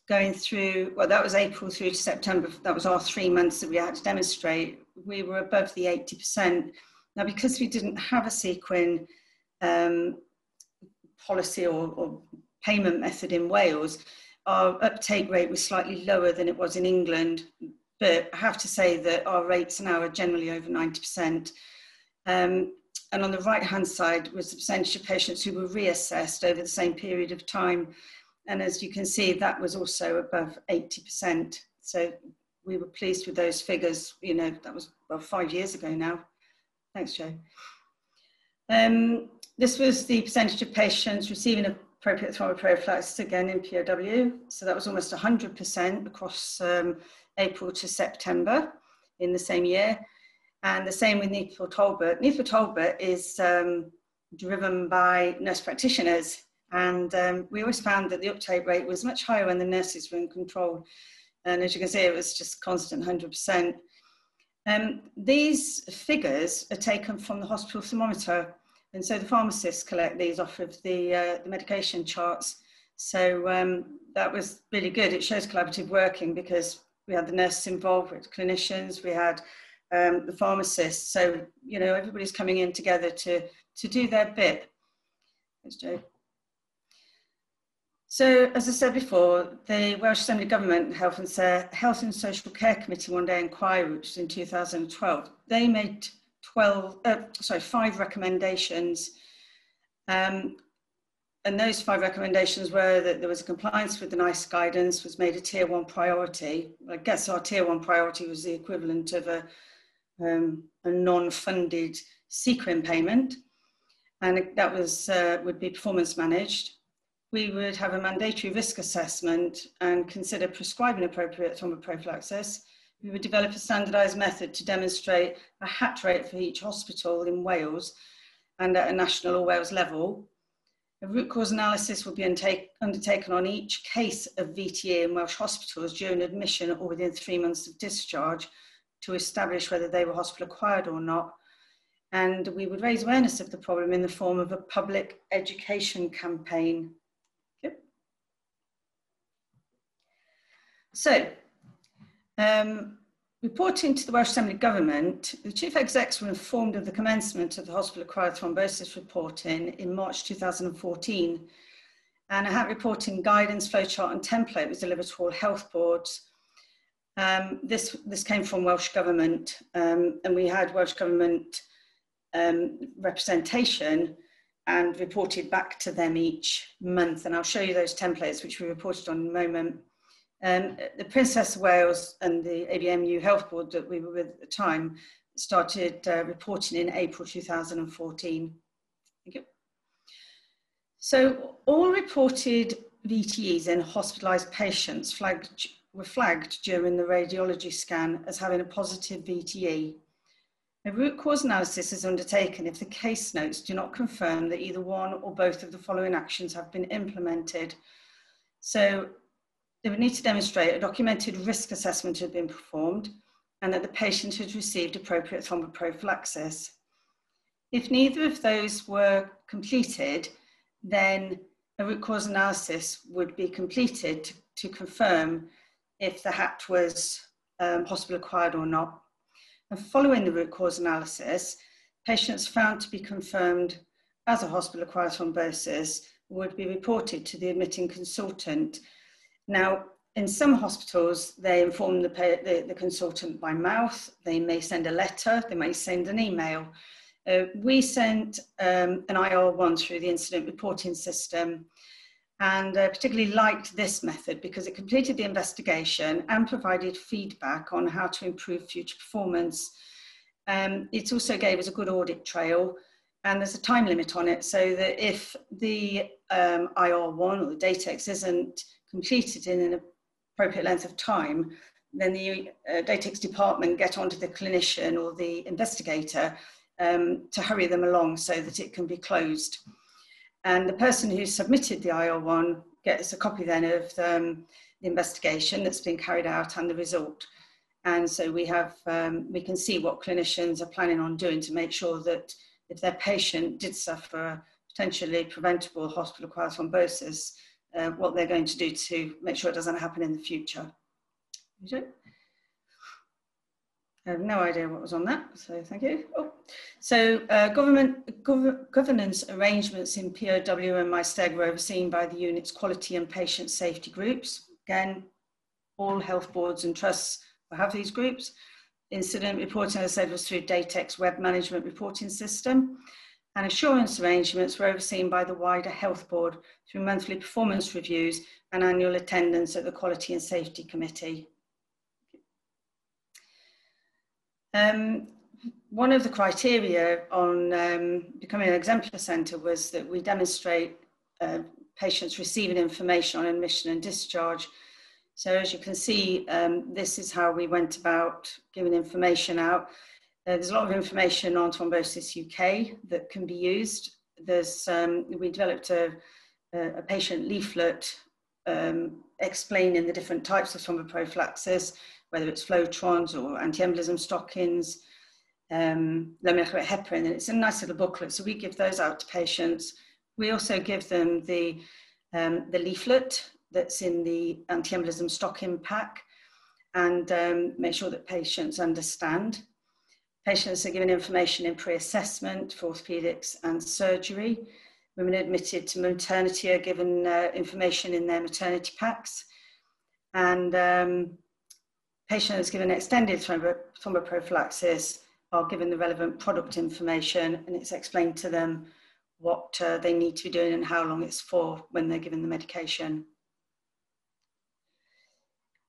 going through, well, that was April through to September, that was our 3 months that we had to demonstrate, we were above the 80%. Now, because we didn't have a sequin policy or payment method in Wales, our uptake rate was slightly lower than it was in England, but I have to say that our rates now are generally over 90%. And on the right-hand side was the percentage of patients who were reassessed over the same period of time. And as you can see, that was also above 80%. So we were pleased with those figures. You know, that was about 5 years ago now. Thanks, Jo. This was the percentage of patients receiving appropriate thromboprophylaxis, again in POW. So that was almost 100% across April to September in the same year. And the same with Needful Talbot. Needful Talbot is driven by nurse practitioners. And we always found that the uptake rate was much higher when the nurses were in control. And as you can see, it was just constant 100%. These figures are taken from the hospital thermometer. And so the pharmacists collect these off of the medication charts. So that was really good. It shows collaborative working because we had the nurses involved with clinicians, we had the pharmacists. So, you know, everybody's coming in together to do their bit. Thanks, Jo. So, as I said before, the Welsh Assembly Government Health and Social Care Committee one-day inquiry, which was in 2012, they made 5 recommendations. And those 5 recommendations were that there was a compliance with the NICE guidance, was made a tier 1 priority. I guess our tier 1 priority was the equivalent of a non-funded sequin payment, and that was would be performance managed. We would have a mandatory risk assessment and consider prescribing appropriate thromboprophylaxis. We would develop a standardised method to demonstrate a HAT rate for each hospital in Wales and at a national or Wales level. A root cause analysis would be undertaken on each case of VTE in Welsh hospitals during admission or within 3 months of discharge to establish whether they were hospital acquired or not. And we would raise awareness of the problem in the form of a public education campaign. Okay. So, reporting to the Welsh Assembly Government, the Chief Execs were informed of the commencement of the hospital-acquired thrombosis reporting in March 2014, and a HAT reporting guidance, flowchart and template was delivered to all health boards. This came from Welsh Government, and we had Welsh Government representation and reported back to them each month, and I'll show you those templates which we reported on in a moment. The Princess of Wales and the ABMU Health Board that we were with at the time started reporting in April 2014. Thank you. So all reported VTEs in hospitalised patients flagged were flagged during the radiology scan as having a positive VTE. A root cause analysis is undertaken if the case notes do not confirm that either one or both of the following actions have been implemented. So they would need to demonstrate a documented risk assessment had been performed and that the patient had received appropriate thromboprophylaxis. If neither of those were completed, then a root cause analysis would be completed to confirm if the HAT was hospital acquired or not. And following the root cause analysis, patients found to be confirmed as a hospital acquired thrombosis would be reported to the admitting consultant. Now, in some hospitals, they inform the consultant by mouth. They may send a letter, they may send an email. We sent an IR1 through the incident reporting system, and particularly liked this method because it completed the investigation and provided feedback on how to improve future performance. It also gave us a good audit trail, and there's a time limit on it, so that if the IR1 or the DATEX isn't completed in an appropriate length of time, then the DATEX department get onto the clinician or the investigator to hurry them along so that it can be closed. And the person who submitted the IR1 gets a copy then of the investigation that's been carried out and the result. And so we can see what clinicians are planning on doing to make sure that if their patient did suffer potentially preventable hospital-acquired thrombosis, what they're going to do to make sure it doesn't happen in the future. I have no idea what was on that, so thank you. Oh. So governance arrangements in POW and MySteg were overseen by the unit's quality and patient safety groups. Again, all health boards and trusts will have these groups. Incident reporting, as I said, was through DATEX web management reporting system. And assurance arrangements were overseen by the wider health board through monthly performance reviews and annual attendance at the Quality and Safety Committee. One of the criteria on becoming an exemplar centre was that we demonstrate patients receiving information on admission and discharge. So as you can see, this is how we went about giving information out. There's a lot of information on Thrombosis UK that can be used. We developed a patient leaflet explaining the different types of thromboprophylaxis, whether it's flotrons or anti-embolism stockings, low molecular weight heparin, and it's a nice little booklet. So we give those out to patients. We also give them the leaflet that's in the anti-embolism stocking pack, and make sure that patients understand. Patients are given information in pre-assessment for orthopedics and surgery. Women admitted to maternity are given information in their maternity packs. And patients given extended thromboprophylaxis are given the relevant product information, and it's explained to them what they need to be doing and how long it's for when they're given the medication.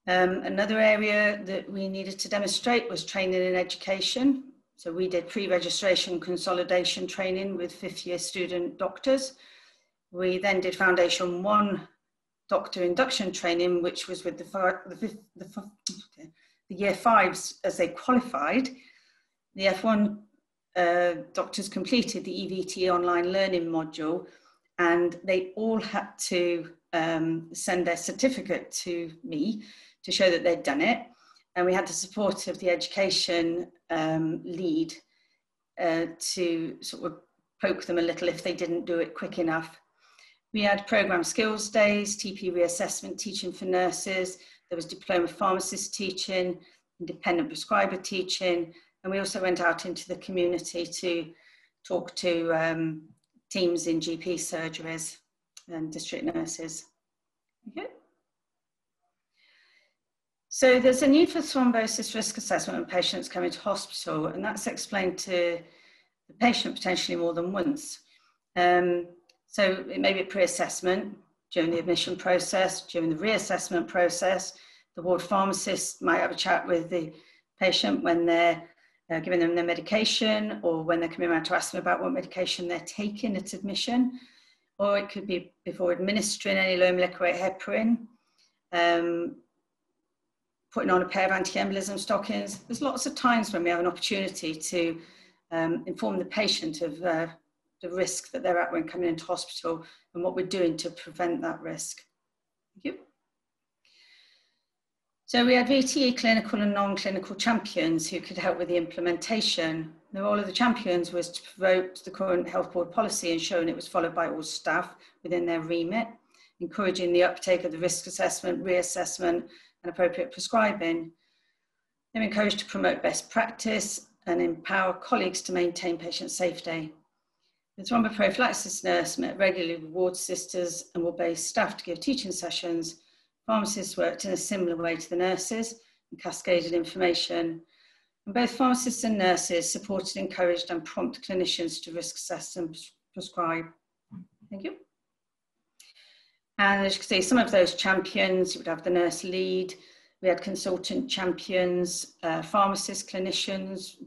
Another area that we needed to demonstrate was training and education. So we did pre-registration consolidation training with fifth-year student doctors. We then did Foundation 1 doctor induction training, which was with the year 5s as they qualified. The F1 doctors completed the EVT online learning module, and they all had to send their certificate to me to show that they'd done it. And we had the support of the education lead to sort of poke them a little if they didn't do it quick enough. We had program skills days, TP reassessment teaching for nurses. There was diploma pharmacist teaching, independent prescriber teaching. And we also went out into the community to talk to teams in GP surgeries and district nurses. Okay. So there's a need for thrombosis risk assessment when patients come into hospital, and that's explained to the patient potentially more than once. So it may be a pre-assessment, during the admission process, during the reassessment process. The ward pharmacist might have a chat with the patient when they're giving them their medication, or when they're coming around to ask them about what medication they're taking at admission. Or it could be before administering any low molecular weight heparin. putting on a pair of anti-embolism stockings. There's lots of times when we have an opportunity to inform the patient of the risk that they're at when coming into hospital and what we're doing to prevent that risk. Thank you. So we had VTE clinical and non-clinical champions who could help with the implementation. The role of the champions was to promote the current health board policy, ensuring it was followed by all staff within their remit, encouraging the uptake of the risk assessment, reassessment, and appropriate prescribing. They're encouraged to promote best practice and empower colleagues to maintain patient safety. The thromboprophylaxis nurse met regularly with ward sisters and ward-based staff to give teaching sessions. Pharmacists worked in a similar way to the nurses and cascaded information. And both pharmacists and nurses supported, encouraged, and prompted clinicians to risk assess and prescribe. Thank you. And as you can see, some of those champions, you would have the nurse lead, we had consultant champions, pharmacists, clinicians,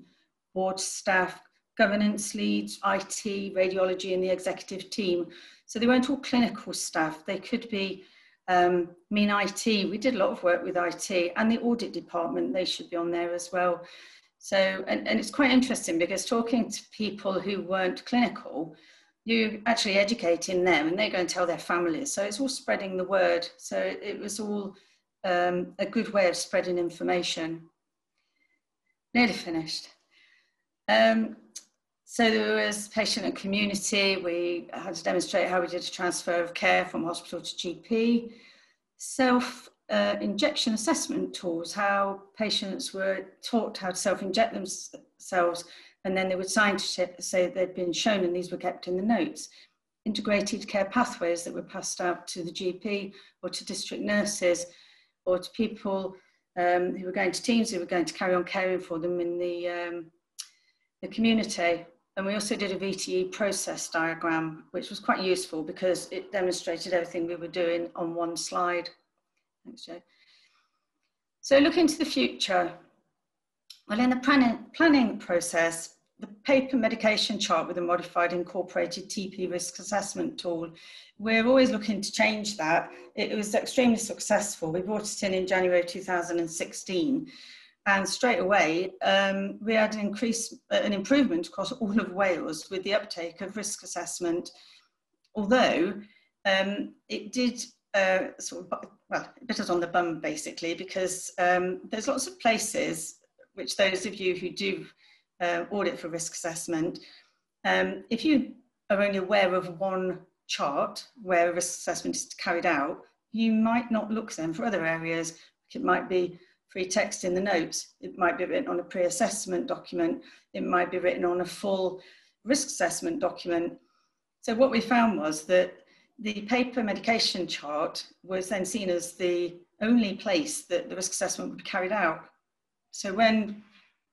ward staff, governance leads, IT, radiology, and the executive team. So they weren't all clinical staff. They could be, IT, we did a lot of work with IT, and the audit department, they should be on there as well. So, and it's quite interesting because talking to people who weren't clinical, you're actually educating them and they go and tell their families. So it's all spreading the word. So it was all a good way of spreading information. Nearly finished. So there was patient and community. We had to demonstrate how we did a transfer of care from hospital to GP. Self-injection assessment tools, how patients were taught how to self-inject themselves, and then they would sign to say they'd been shown, and these were kept in the notes. Integrated care pathways that were passed out to the GP or to district nurses or to people who were going to teams who were going to carry on caring for them in the community. And we also did a VTE process diagram, which was quite useful because it demonstrated everything we were doing on one slide. Thanks, Joe. So looking to the future, well, in the planning process, the paper medication chart with a modified incorporated TP risk assessment tool, we're always looking to change that. It was extremely successful. We brought it in January 2016. And straight away, we had an improvement across all of Wales with the uptake of risk assessment, although it did well, it bit us on the bum basically, because there's lots of places, which those of you who do audit for risk assessment, if you are only aware of one chart where a risk assessment is carried out, you might not look then for other areas. It might be free text in the notes. It might be written on a pre-assessment document. It might be written on a full risk assessment document. So what we found was that the paper medication chart was then seen as the only place that the risk assessment would be carried out. So when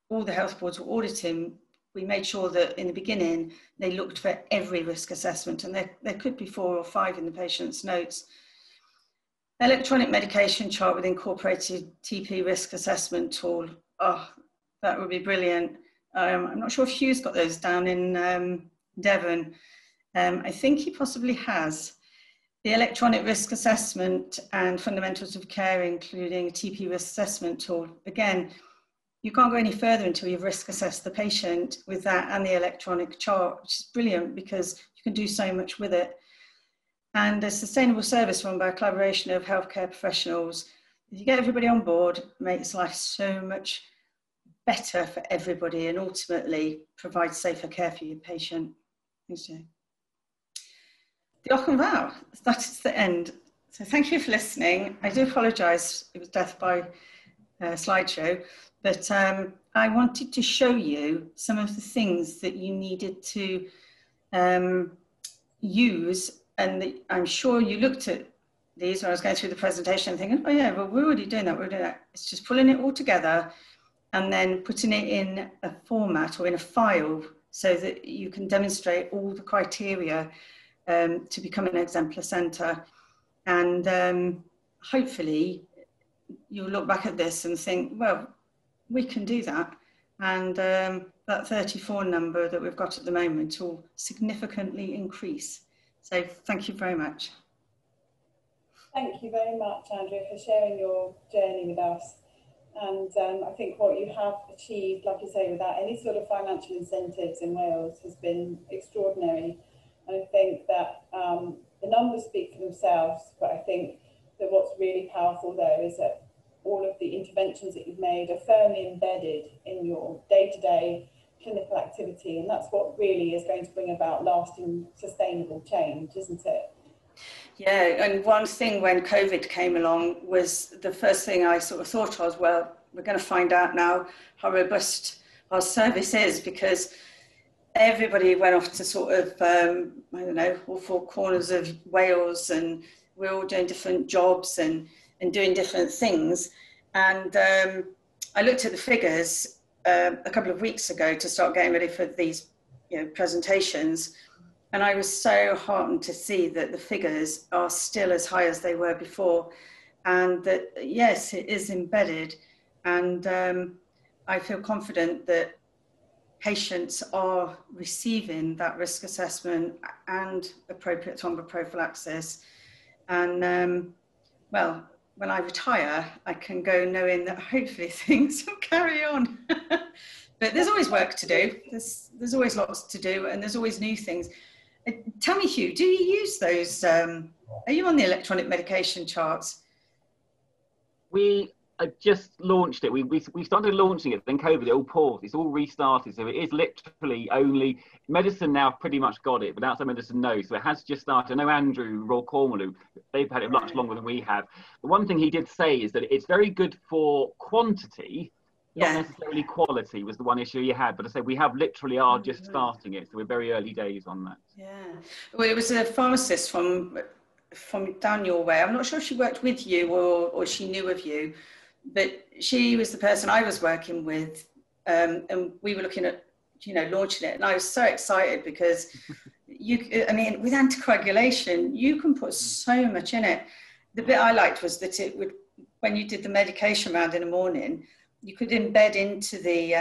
all the health boards were auditing, we made sure that in the beginning, they looked for every risk assessment, and there could be 4 or 5 in the patient's notes. Electronic medication chart with incorporated TP risk assessment tool. Oh, that would be brilliant. I'm not sure if Huw's got those down in Devon. I think he possibly has. The electronic risk assessment and fundamentals of care, including a TP risk assessment tool. Again, you can't go any further until you've risk assessed the patient with that and the electronic chart, which is brilliant because you can do so much with it. And a sustainable service run by a collaboration of healthcare professionals. If you get everybody on board, it makes life so much better for everybody and ultimately provides safer care for your patient. Thanks, Joe. Diolch yn fawr. That is the end. So thank you for listening. I do apologise, it was death by slideshow, but I wanted to show you some of the things that you needed to use. And I'm sure you looked at these when I was going through the presentation and thinking, oh yeah, well, we're already doing that, we're doing that. It's just pulling it all together and then putting it in a format or in a file so that you can demonstrate all the criteria to become an exemplar centre. And hopefully you'll look back at this and think, well, we can do that. And that 34 number that we've got at the moment will significantly increase. So thank you very much. Thank you very much, Andrea, for sharing your journey with us. And I think what you have achieved, like you say, without any sort of financial incentives in Wales has been extraordinary. And I think that the numbers speak for themselves, but I think that what's really powerful though is that all of the interventions that you've made are firmly embedded in your day-to-day clinical activity, and that's what really is going to bring about lasting, sustainable change, isn't it? Yeah, and one thing when COVID came along was the first thing I sort of thought was, well, we're going to find out now how robust our service is, because everybody went off to sort of, I don't know, all four corners of Wales, and we're all doing different jobs and doing different things. And I looked at the figures a couple of weeks ago to start getting ready for these, presentations. And I was so heartened to see that the figures are still as high as they were before. And that, yes, it is embedded. And I feel confident that patients are receiving that risk assessment and appropriate thromboprophylaxis. And well, when I retire, I can go knowing that hopefully things will carry on. But there's always work to do. There's always lots to do, and there's always new things. Tell me, Huw, do you use those? Are you on the electronic medication charts? We just launched it. We started launching it, then COVID, it all paused. It's all restarted. So it is literally only, medicine now pretty much got it, but outside medicine, no. So it has just started. I know Andrew, Royal Cornwall, they've had it much longer than we have. The one thing he did say is that it's very good for quantity, not necessarily quality was the one issue you had. But I say we have literally are just starting it. So we're very early days on that. Yeah. Well, it was a pharmacist from down your way. I'm not sure if she worked with you or she knew of you, but she was the person I was working with, and we were looking at, launching it. And I was so excited because with anticoagulation, you can put so much in it. The bit I liked was that it would, when you did the medication round in the morning, you could embed into the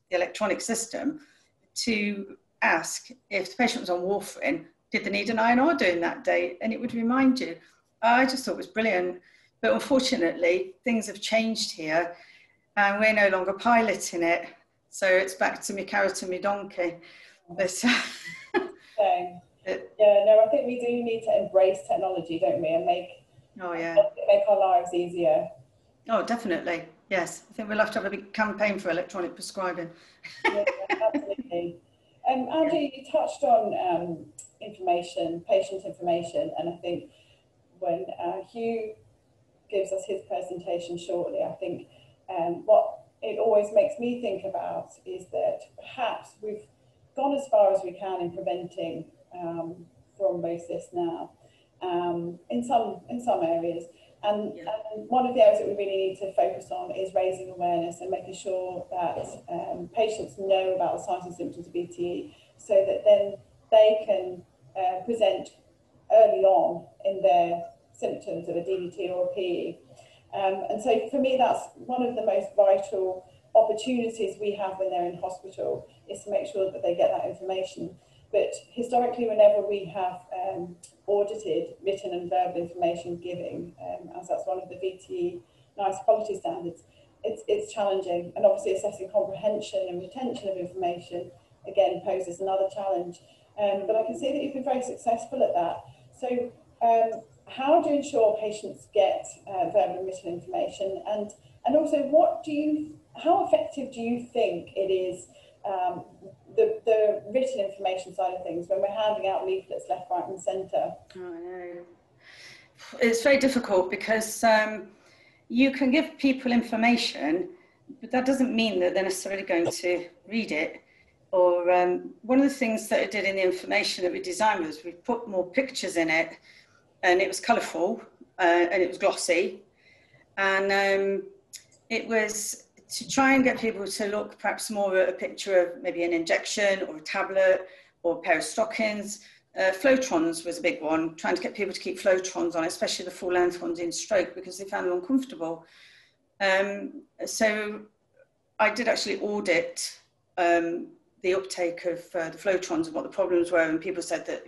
electronic system to ask if the patient was on warfarin, did they need an INR doing that day? And it would remind you. I just thought it was brilliant. But unfortunately, things have changed here, and we're no longer piloting it. So it's back to me carrot and me donkey. But, I think we do need to embrace technology, don't we, and make our lives easier. Oh, definitely. Yes, I think we'll have to have a big campaign for electronic prescribing. Yeah, absolutely. Andrea, you touched on information, patient information, and I think when Huw gives us his presentation shortly, I think what it always makes me think about is that perhaps we've gone as far as we can in preventing thrombosis now in some areas. And one of the areas that we really need to focus on is raising awareness and making sure that patients know about the signs and symptoms of VTE, so that then they can present early on in their symptoms of a DVT or a PE. And so for me, that's one of the most vital opportunities we have when they're in hospital, is to make sure that they get that information. But historically, whenever we have audited written and verbal information giving, as that's one of the VTE NICE quality standards, it's challenging. And obviously assessing comprehension and retention of information, again, poses another challenge. But I can see that you've been very successful at that. So how do you ensure patients get verbal and written information? And also, how effective do you think it is, the written information side of things, when we're handing out leaflets left, right and centre? Oh, I know. It's very difficult because you can give people information, but that doesn't mean that they're necessarily going to read it. Or one of the things that I did in the information that we designed was we put more pictures in it, and it was colourful and it was glossy, and it was to try and get people to look perhaps more at a picture of maybe an injection or a tablet or a pair of stockings. Flotrons was a big one, trying to get people to keep flotrons on, especially the full length ones in stroke, because they found them uncomfortable. So I did actually audit the uptake of the flotrons and what the problems were, and people said that,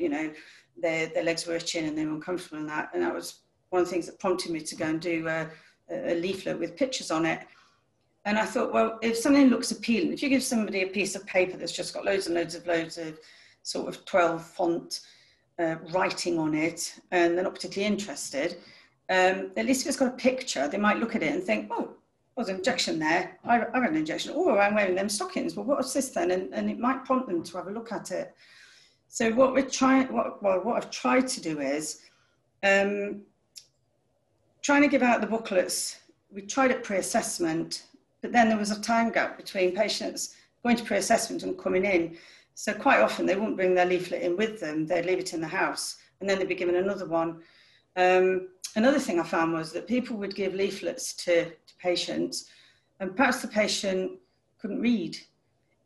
their legs were itching and they were uncomfortable in that. And that was one of the things that prompted me to go and do a a leaflet with pictures on it. And I thought, well, if something looks appealing, if you give somebody a piece of paper that's just got loads and loads of sort of 12 font writing on it, and they're not particularly interested, at least if it's got a picture, they might look at it and think, oh, there's an injection there. I have an injection. Oh, I'm wearing them stockings. Well, what's this then? And it might prompt them to have a look at it. So what I've tried to do is trying to give out the booklets. We tried it pre-assessment, but then there was a time gap between patients going to pre-assessment and coming in. So quite often they wouldn't bring their leaflet in with them. They'd leave it in the house, and then they'd be given another one. Another thing I found was that people would give leaflets to patients, and perhaps the patient couldn't read.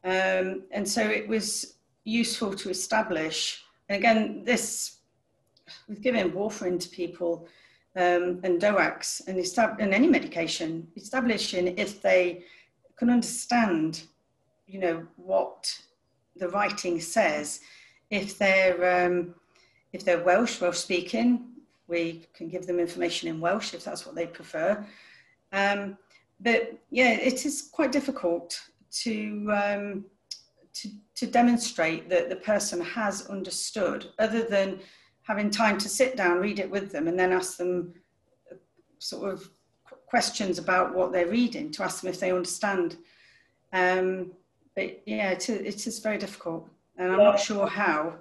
And so it was useful to establish, and again, this, with giving warfarin to people and DOACs and any medication, establishing if they can understand, you know, what the writing says. If they're Welsh speaking, we can give them information in Welsh if that's what they prefer. But yeah, it is quite difficult to demonstrate that the person has understood, other than having time to sit down, read it with them, and then ask them sort of questions about what they're reading, to ask them if they understand. But yeah, it is very difficult, and I'm not sure how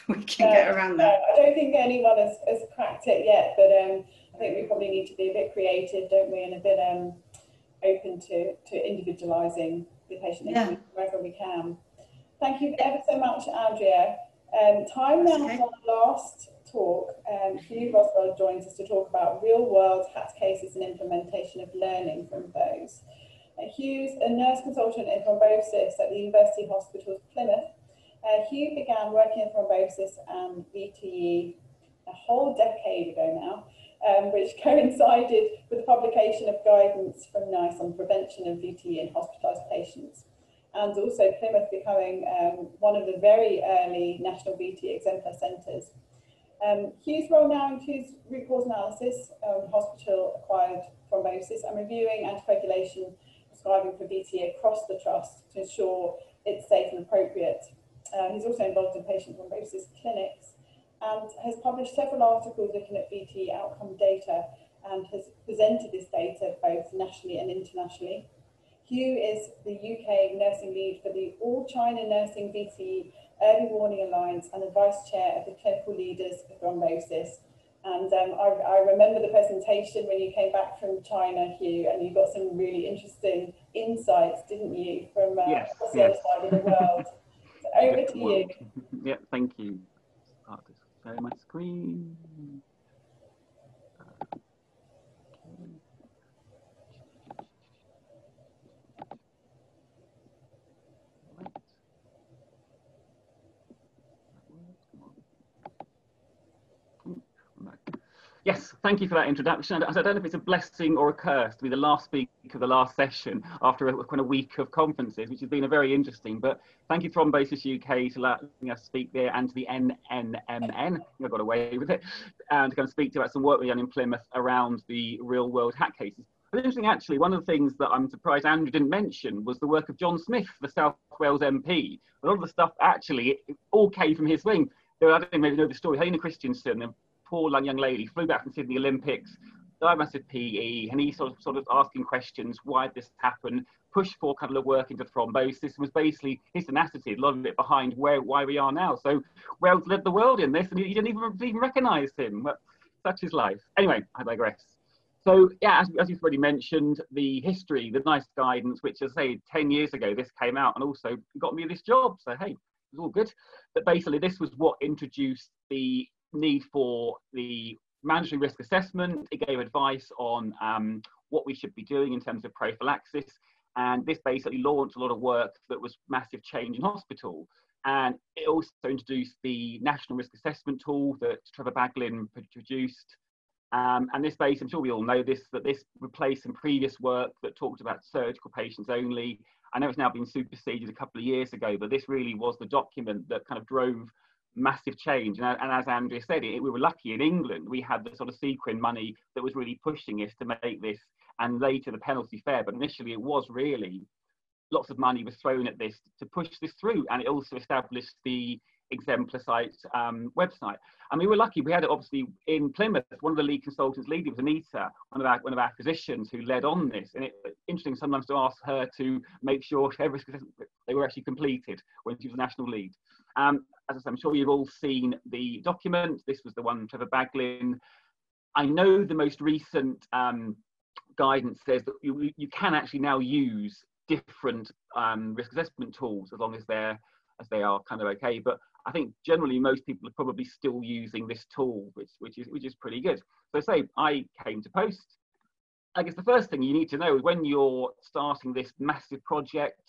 we can get around that. I don't think anyone has cracked it yet, but I think we probably need to be a bit creative, don't we, and a bit open to individualising the patient wherever we can. Thank you ever so much, Andrea. Time now for our last talk. Huw Rowswell joins us to talk about real-world HAT cases and implementation of learning from those. Huw's a nurse consultant in thrombosis at the University Hospitals Plymouth. Huw began working in thrombosis and VTE a whole decade ago now, which coincided with the publication of guidance from NICE on prevention of VTE in hospitalised patients, and also Plymouth becoming one of the very early national VTE Exemplar Centers. Huw's role now includes root cause analysis of hospital-acquired thrombosis and reviewing anticoagulation prescribing for VTE across the trust to ensure it's safe and appropriate. He's also involved in patient thrombosis clinics and has published several articles looking at VTE outcome data and has presented this data both nationally and internationally. Huw is the UK nursing lead for the All China Nursing VTE Early Warning Alliance and the vice chair of the clinical leaders for thrombosis. And I remember the presentation when you came back from China, Huw, and you got some really interesting insights, didn't you, from yes, across the other side of the world. So over to you. Yeah, thank you. Start to share my screen. Yes, thank you for that introduction. I don't know if it's a blessing or a curse to be the last speaker of the last session after a kind of week of conferences, which has been a very interesting. But thank you, Thrombosis UK, to letting us speak there, and to the NNMN, I got away with it, and to kind of speak to about some work we've done in Plymouth around the real world HAT cases. But interesting, actually, one of the things that I'm surprised Andrew didn't mention was the work of John Smith, the South Wales MP. A lot of the stuff actually it all came from his wing. I didn't maybe know the story. Helena Christensen, a poor young lady, flew back from Sydney Olympics, diagnosed with PE, and he sort of asking questions, why did this happen, pushed for kind of work into thrombosis, was basically his tenacity, a lot of it behind why we are now. So Wales led the world in this, and you didn't even recognise him. But such is life. Anyway, I digress. So yeah, as you've already mentioned, the history, the NICE guidance, which as I say, 10 years ago, this came out and also got me this job. So hey, it was all good. But basically this was what introduced the need for the mandatory risk assessment. It gave advice on what we should be doing in terms of prophylaxis. And this basically launched a lot of work that was massive change in hospital. And it also introduced the national risk assessment tool that Trevor Baglin produced. And this base, I'm sure we all know this, that this replaced some previous work that talked about surgical patients only. I know it's now been superseded a couple of years ago, but this really was the document that kind of drove massive change. And as Andrea said, we were lucky in England. We had the sort of sequin money that was really pushing us to make this, and later the penalty fare. But initially it was really lots of money was thrown at this to push this through. And it also established the Exemplar site website. And we were lucky. We had it obviously in Plymouth. One of the lead consultants leading was Anita, one of our physicians who led on this. And it's interesting sometimes to ask her to make sure they were actually completed when she was national lead. As I said, I'm sure you've all seen the document. This was the one Trevor Baglin. I know the most recent guidance says that you can actually now use different risk assessment tools as long as they are kind of okay. But I think generally most people are probably still using this tool, which is pretty good. So say I came to post. I guess the first thing you need to know is when you're starting this massive project,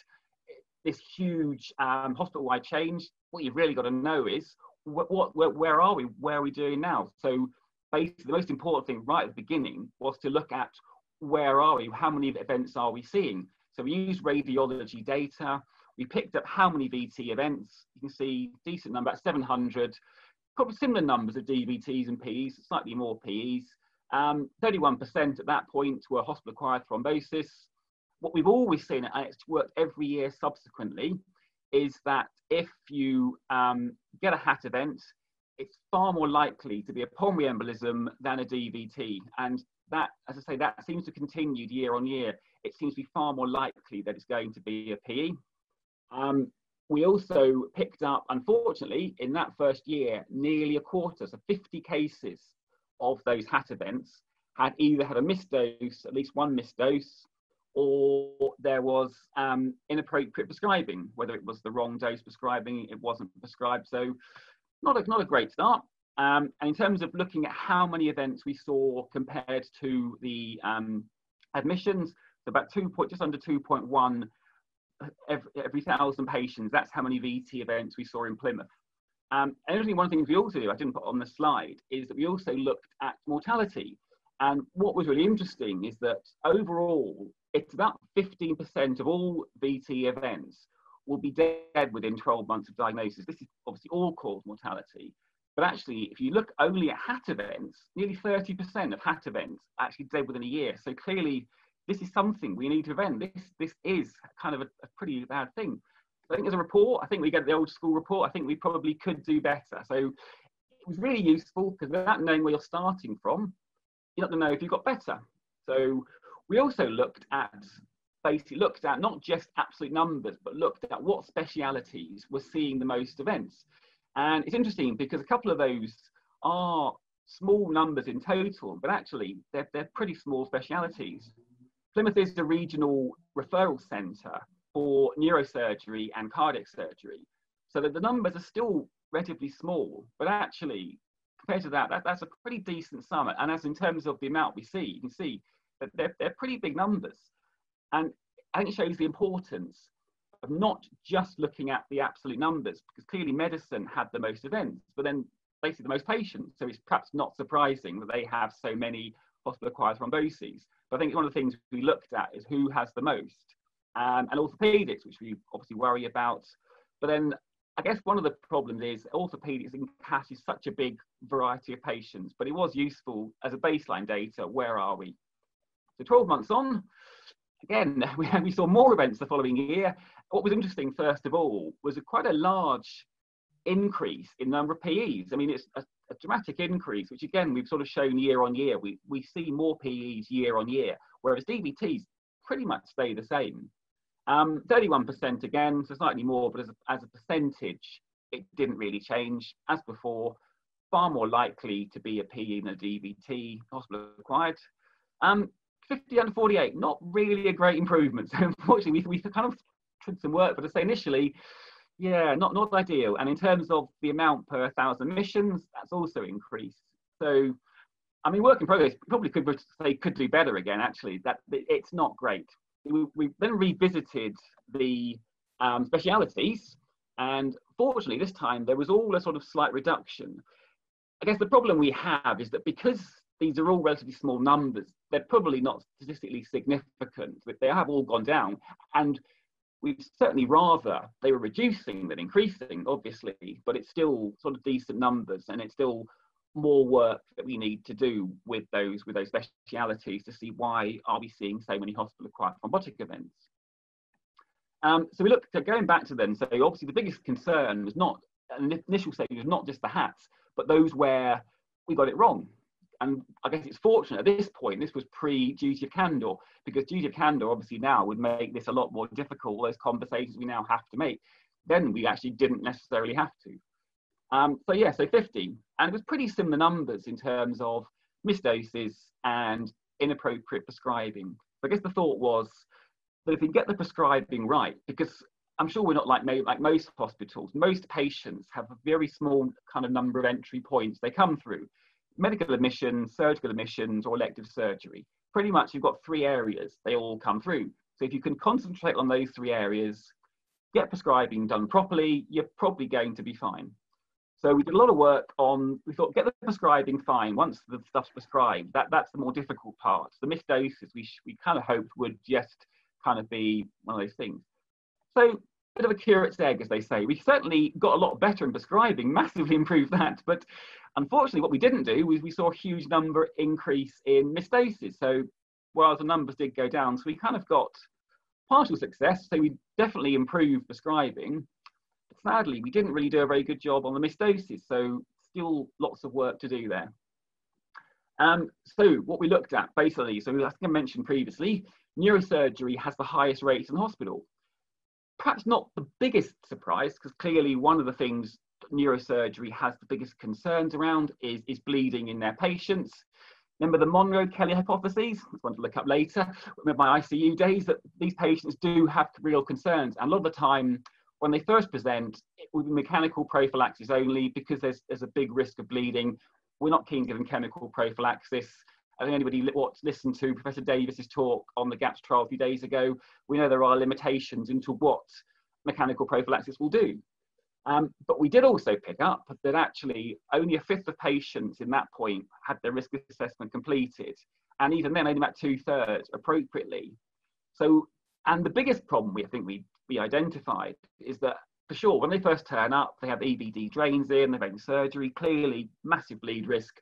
this huge hospital-wide change, what you've really got to know is where are we? Where are we doing now? So basically the most important thing right at the beginning was to look at where are we? How many events are we seeing? So we used radiology data. We picked up how many VT events. You can see decent number, about 700, probably similar numbers of DVTs and PEs, slightly more PEs. 31% at that point were hospital-acquired thrombosis. What we've always seen, and it's worked every year subsequently, is that if you get a HAT event, it's far more likely to be a pulmonary embolism than a DVT. And that, as I say, that seems to continue year on year. It seems to be far more likely that it's going to be a PE. We also picked up, unfortunately, in that first year, nearly a quarter, so 50 cases of those HAT events had either had a missed dose, at least one missed dose, or there was inappropriate prescribing, whether it was the wrong dose prescribing, it wasn't prescribed. So not a great start. And in terms of looking at how many events we saw compared to the admissions, so about just under 2.1 every 1,000 patients. That's how many VT events we saw in Plymouth. And only one thing we also do, I didn't put on the slide, is that we also looked at mortality. And what was really interesting is that overall, it's about 15% of all VT events will be dead within 12 months of diagnosis. This is obviously all-cause mortality. But actually, if you look only at HAT events, nearly 30% of HAT events are actually dead within a year. So clearly, this is something we need to prevent. This is kind of a pretty bad thing. I think as a report, I think we get the old school report. I think we probably could do better. So it was really useful because without knowing where you're starting from, you're not going to know if you've got better. So we also basically looked at not just absolute numbers, but looked at what specialities were seeing the most events. And it's interesting because a couple of those are small numbers in total, but actually they're pretty small specialities. Plymouth is the regional referral centre for neurosurgery and cardiac surgery. So that the numbers are still relatively small, but actually compared to that's a pretty decent sum. And as in terms of the amount we see, you can see that they're pretty big numbers. And I think it shows the importance of not just looking at the absolute numbers, because clearly medicine had the most events, but then basically the most patients. So it's perhaps not surprising that they have so many hospital-acquired thromboses. But I think one of the things we looked at is who has the most, and orthopedics, which we obviously worry about. But then I guess one of the problems is orthopedics encompasses such a big variety of patients, but it was useful as a baseline data. Where are we? So 12 months on, again, we saw more events the following year. What was interesting, first of all, was quite a large increase in number of PEs. I mean, it's a dramatic increase, which again, we've sort of shown year on year. We see more PEs year on year, whereas DVTs pretty much stay the same. 31% again, so slightly more, but as a percentage, it didn't really change. As before, far more likely to be a PE than a DVT, hospital acquired. 50 under 48, not really a great improvement. So unfortunately, we kind of did some work, but to say initially, yeah, not ideal. And in terms of the amount per 1,000 admissions, that's also increased. So, I mean, work in progress, probably could do better again, actually. That it's not great. We then revisited the specialities, and fortunately this time there was all a sort of slight reduction. I guess the problem we have is that because these are all relatively small numbers, they're probably not statistically significant, but they have all gone down. And we'd certainly rather they were reducing than increasing, obviously, but it's still sort of decent numbers, and it's still more work that we need to do with those specialities to see why are we seeing so many hospital-acquired thrombotic events. So we looked at going back to them. So obviously the biggest concern was not, an initial stage was not just the hats, but those where we got it wrong. And I guess it's fortunate at this point, this was pre-duty of candour, because duty of candour obviously now would make this a lot more difficult, those conversations we now have to make. Then we actually didn't necessarily have to. So 50, and it was pretty similar numbers in terms of missed doses and inappropriate prescribing. So I guess the thought was that if we get the prescribing right, because I'm sure we're not like most hospitals, most patients have a very small kind of number of entry points they come through. Medical admissions, surgical admissions, or elective surgery. Pretty much you've got 3 areas they all come through. So if you can concentrate on those 3 areas, get prescribing done properly, you're probably going to be fine. So we did a lot of work on, we thought, get the prescribing fine once the stuff's prescribed. That's the more difficult part. The missed doses we kind of hoped would just kind of be one of those things. So bit of a curate's egg, as they say. We certainly got a lot better in prescribing, massively improved that. But unfortunately, what we didn't do was we saw a huge number increase in missed doses. So while the numbers did go down, so we kind of got partial success. So we definitely improved prescribing. But sadly, we didn't really do a very good job on the missed doses. So still lots of work to do there. So what we looked at basically, so I think I mentioned previously, neurosurgery has the highest rates in the hospital. Perhaps not the biggest surprise, because clearly one of the things neurosurgery has the biggest concerns around is bleeding in their patients. Remember the Monro-Kelly hypotheses? I want to look up later. Remember my ICU days, that these patients do have real concerns. And a lot of the time, when they first present, it will be mechanical prophylaxis only, because there's a big risk of bleeding. We're not keen to give them chemical prophylaxis. I think anybody listened to Professor Davis's talk on the GAPS trial a few days ago, we know there are limitations into what mechanical prophylaxis will do. But we did also pick up that actually only 1/5 of patients in that point had their risk assessment completed. And even then, only about 2/3 appropriately. So, and the biggest problem I think we identified is that, for sure, when they first turn up, they have EBD drains in, they're having surgery, clearly massive bleed risk.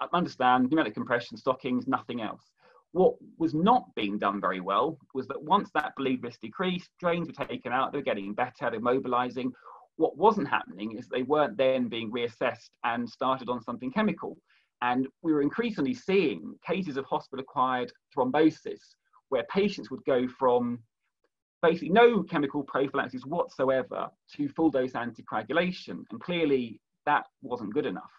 I understand pneumatic compression stockings, nothing else. What was not being done very well was that once that bleed risk decreased, drains were taken out, they were getting better, they're mobilizing. What wasn't happening is they weren't then being reassessed and started on something chemical. And we were increasingly seeing cases of hospital-acquired thrombosis where patients would go from basically no chemical prophylaxis whatsoever to full dose anticoagulation. And clearly that wasn't good enough.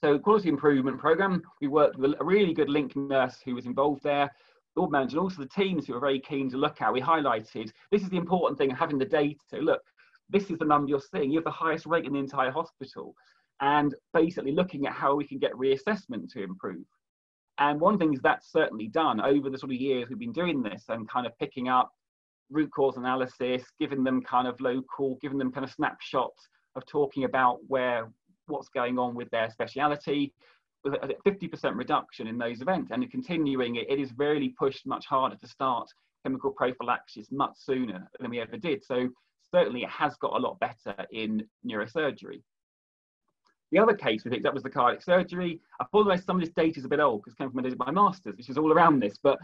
So quality improvement program, we worked with a really good link nurse who was involved there, the ward manager, and also the teams who were very keen to look at. We highlighted, this is the important thing, having the data. Look, this is the number you're seeing. You have the highest rate in the entire hospital. And basically looking at how we can get reassessment to improve. And one of the things that's certainly done over the sort of years we've been doing this and kind of picking up root cause analysis, giving them kind of local, giving them kind of snapshots of talking about what's going on with their speciality, with a 50% reduction in those events. And continuing it is really pushed much harder to start chemical prophylaxis much sooner than we ever did. So certainly it has got a lot better in neurosurgery. The other case we picked up was the cardiac surgery. I apologize, some of this data is a bit old because it came from my master's, which is all around this, but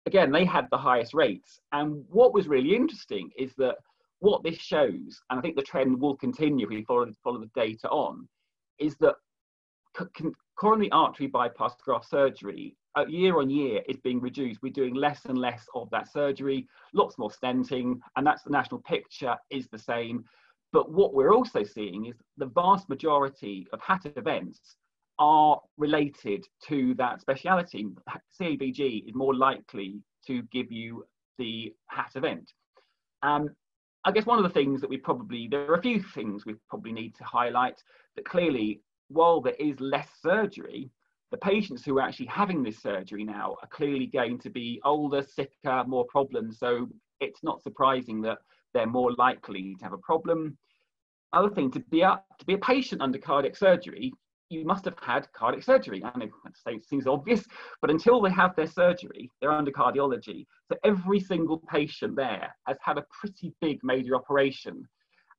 again, they had the highest rates. And what was really interesting is that what this shows, and I think the trend will continue if we follow the data on, is that coronary artery bypass graft surgery year on year is being reduced. We're doing less and less of that surgery, lots more stenting, and that's the national picture is the same. But what we're also seeing is the vast majority of HAT events are related to that speciality. CABG is more likely to give you the HAT event. I guess one of the things that there are a few things we probably need to highlight, that clearly, while there is less surgery, the patients who are actually having this surgery now are clearly going to be older, sicker, more problems. So it's not surprising that they're more likely to have a problem. Other thing, to be a patient under cardiac surgery, you must have had cardiac surgery. I know it seems obvious, but until they have their surgery, they're under cardiology. So every single patient there has had a pretty big major operation.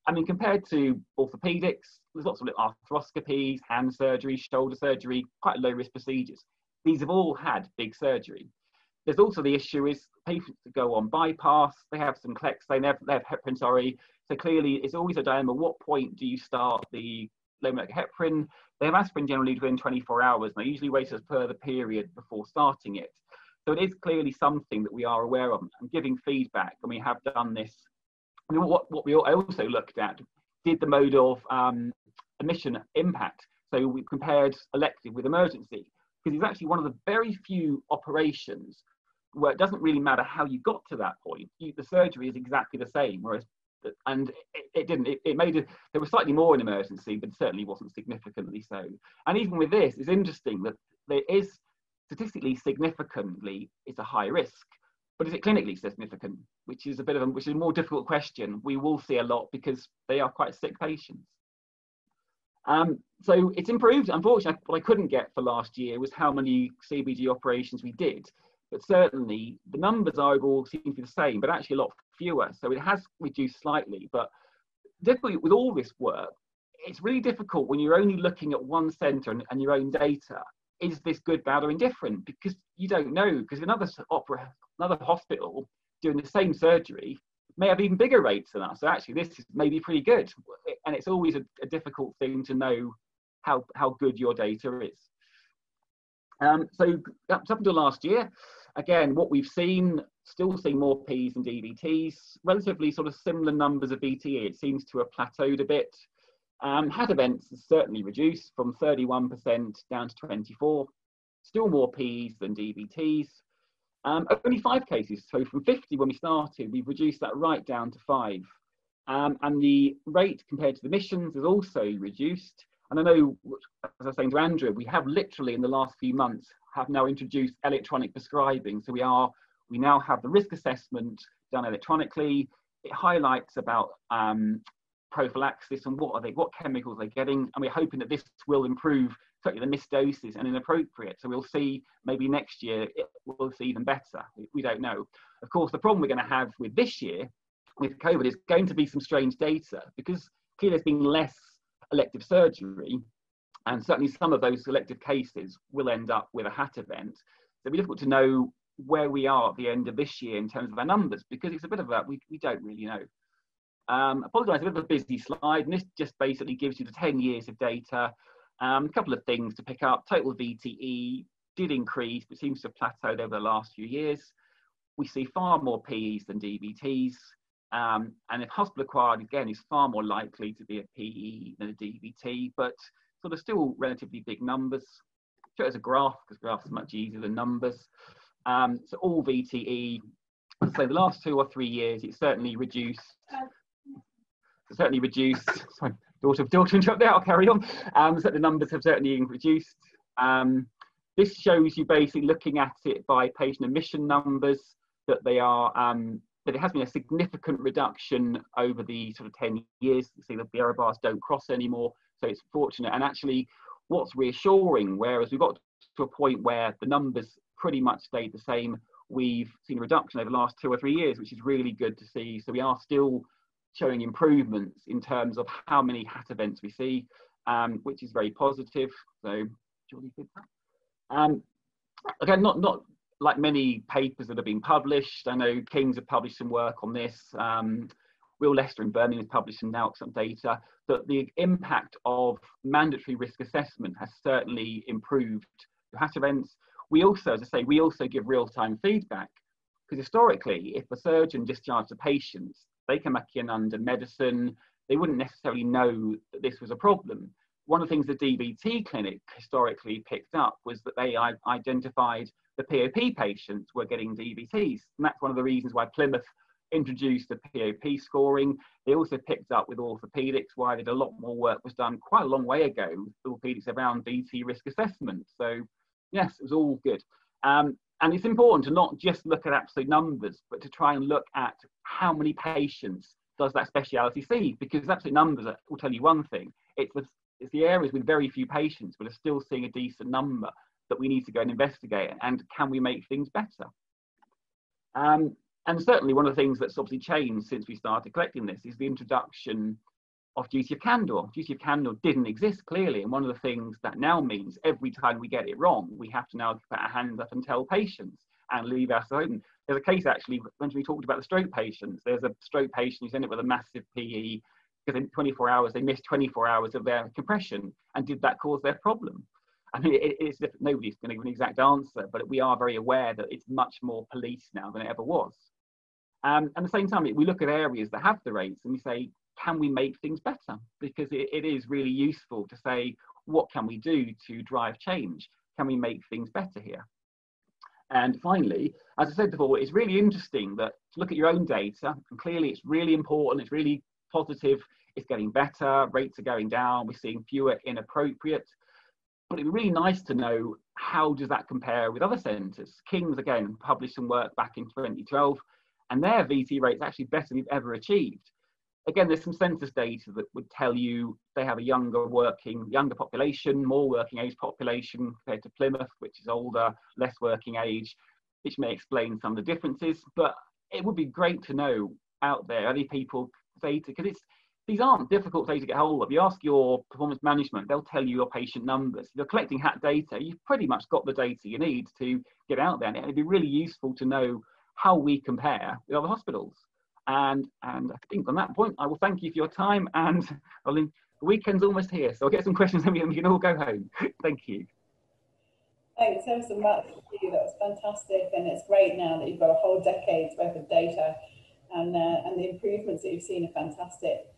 I mean, compared to orthopedics, there's lots of arthroscopies, hand surgery, shoulder surgery, quite low risk procedures. These have all had big surgery. There's also the issue is patients that go on bypass, they have some clexane, they have heparin, sorry. So clearly it's always a dilemma. What point do you start the low molecular heparin? They have aspirin generally within 24 hours, and they usually wait a further period before starting it. So it is clearly something that we are aware of and giving feedback, and we have done this. I mean, I also looked at, did the mode of admission impact? So we compared elective with emergency, because it's actually one of the very few operations where it doesn't really matter how you got to that point. The surgery is exactly the same, whereas, and it made it, there was slightly more in emergency, but certainly wasn't significantly so. And even with this, it's interesting that there is statistically significantly, it's a high risk, but is it clinically significant? Which is which is a more difficult question. We will see a lot because they are quite sick patients. So it's improved. Unfortunately, what I couldn't get for last year was how many CBG operations we did. But certainly the numbers overall seem to be the same, but actually a lot fewer. So it has reduced slightly. But difficulty with all this work, it's really difficult when you're only looking at one centre and your own data. Is this good, bad, or indifferent? Because you don't know. Because another hospital doing the same surgery may have even bigger rates than us. So actually, this is maybe pretty good. And it's always a difficult thing to know how good your data is. So up until last year, again, what we've seen, still seeing more Ps and DVTs, relatively sort of similar numbers of VTE. It seems to have plateaued a bit. Had events has certainly reduced from 31% down to 24%. Still more Ps than DVTs. Only 5 cases. So from 50 when we started, we've reduced that right down to 5. And the rate compared to the missions is also reduced. And I know, as I was saying to Andrea, we have literally in the last few months have now introduced electronic prescribing. So we now have the risk assessment done electronically. It highlights about prophylaxis and what chemicals they're getting, and we're hoping that this will improve certainly the missed doses and inappropriate. So we'll see maybe next year we'll see even better. We don't know. Of course, the problem we're going to have with this year with COVID is going to be some strange data, because clearly there's been less elective surgery, and certainly some of those elective cases will end up with a HAT event. So it'll be difficult to know where we are at the end of this year in terms of our numbers, because it's a bit of that we don't really know. Apologise, a bit of a busy slide, and this just basically gives you the 10 years of data. A couple of things to pick up. Total VTE did increase, but seems to have plateaued over the last few years. We see far more PEs than DVTs. And if hospital acquired, again, is far more likely to be a PE than a DVT, but sort of still relatively big numbers. Show it as a graph, because graphs are much easier than numbers. So all VTE, so the last 2 or 3 years, it's certainly reduced. Sorry, daughter interrupt there, I'll carry on. So the numbers have certainly reduced. This shows you basically looking at it by patient admission numbers, that they are, that it has been a significant reduction over the sort of 10 years. You see the error bars don't cross anymore, so it's fortunate. And actually what's reassuring, whereas we got to a point where the numbers pretty much stayed the same, we've seen a reduction over the last 2 or 3 years, which is really good to see. So we are still showing improvements in terms of how many HAT events we see, which is very positive. So, again, not like many papers that have been published. I know King's have published some work on this. Will Leicester and Birmingham has published some data, that the impact of mandatory risk assessment has certainly improved the HAT events. We also, as I say, we also give real-time feedback, because historically, if a surgeon discharged a patient, they come back in under medicine, they wouldn't necessarily know that this was a problem. One of the things the DVT clinic historically picked up was that they identified the POP patients were getting DVTs. And that's one of the reasons why Plymouth introduced the POP scoring. They also picked up with orthopedics why a lot more work was done quite a long way ago with orthopedics around VT risk assessment. So yes, it was all good. And it's important to not just look at absolute numbers, but to try and look at how many patients does that speciality see, because absolute numbers will tell you one thing. It's the it's the areas with very few patients, but are still seeing a decent number that we need to go and investigate. And can we make things better? And certainly one of the things that's obviously changed since we started collecting this is the introduction of duty of candour. Duty of candour didn't exist clearly, and one of the things that now means every time we get it wrong, we have to now put our hands up and tell patients and leave us open. There's a case actually, when we talked about the stroke patients, there's a stroke patient who's ended up with a massive PE because in 24 hours, they missed 24 hours of their compression, and did that cause their problem? I mean, it's different. Nobody's going to give an exact answer, but we are very aware that it's much more police now than it ever was. At the same time, we look at areas that have the rates and we say, can we make things better? Because it is really useful to say, what can we do to drive change? Can we make things better here? And finally, as I said before, it's really interesting that to look at your own data, and clearly it's really important, it's really positive, it's getting better, rates are going down, we're seeing fewer inappropriate. But it'd be really nice to know, how does that compare with other centres? King's, again, published some work back in 2012, and their VTE rate's actually better than we've ever achieved. Again, there's some census data that would tell you they have a younger population, more working age population compared to Plymouth, which is older, less working age, which may explain some of the differences. But it would be great to know out there, any people data, because these aren't difficult data to get hold of. You ask your performance management, they'll tell you your patient numbers. If you're collecting HAT data, you've pretty much got the data you need to get out there. And it'd be really useful to know how we compare with other hospitals. And I think on that point, I will thank you for your time. And the weekend's almost here, so I'll get some questions and we can all go home. Thank you. Thanks ever so much. That was fantastic, and it's great now that you've got a whole decade's worth of data, and the improvements that you've seen are fantastic.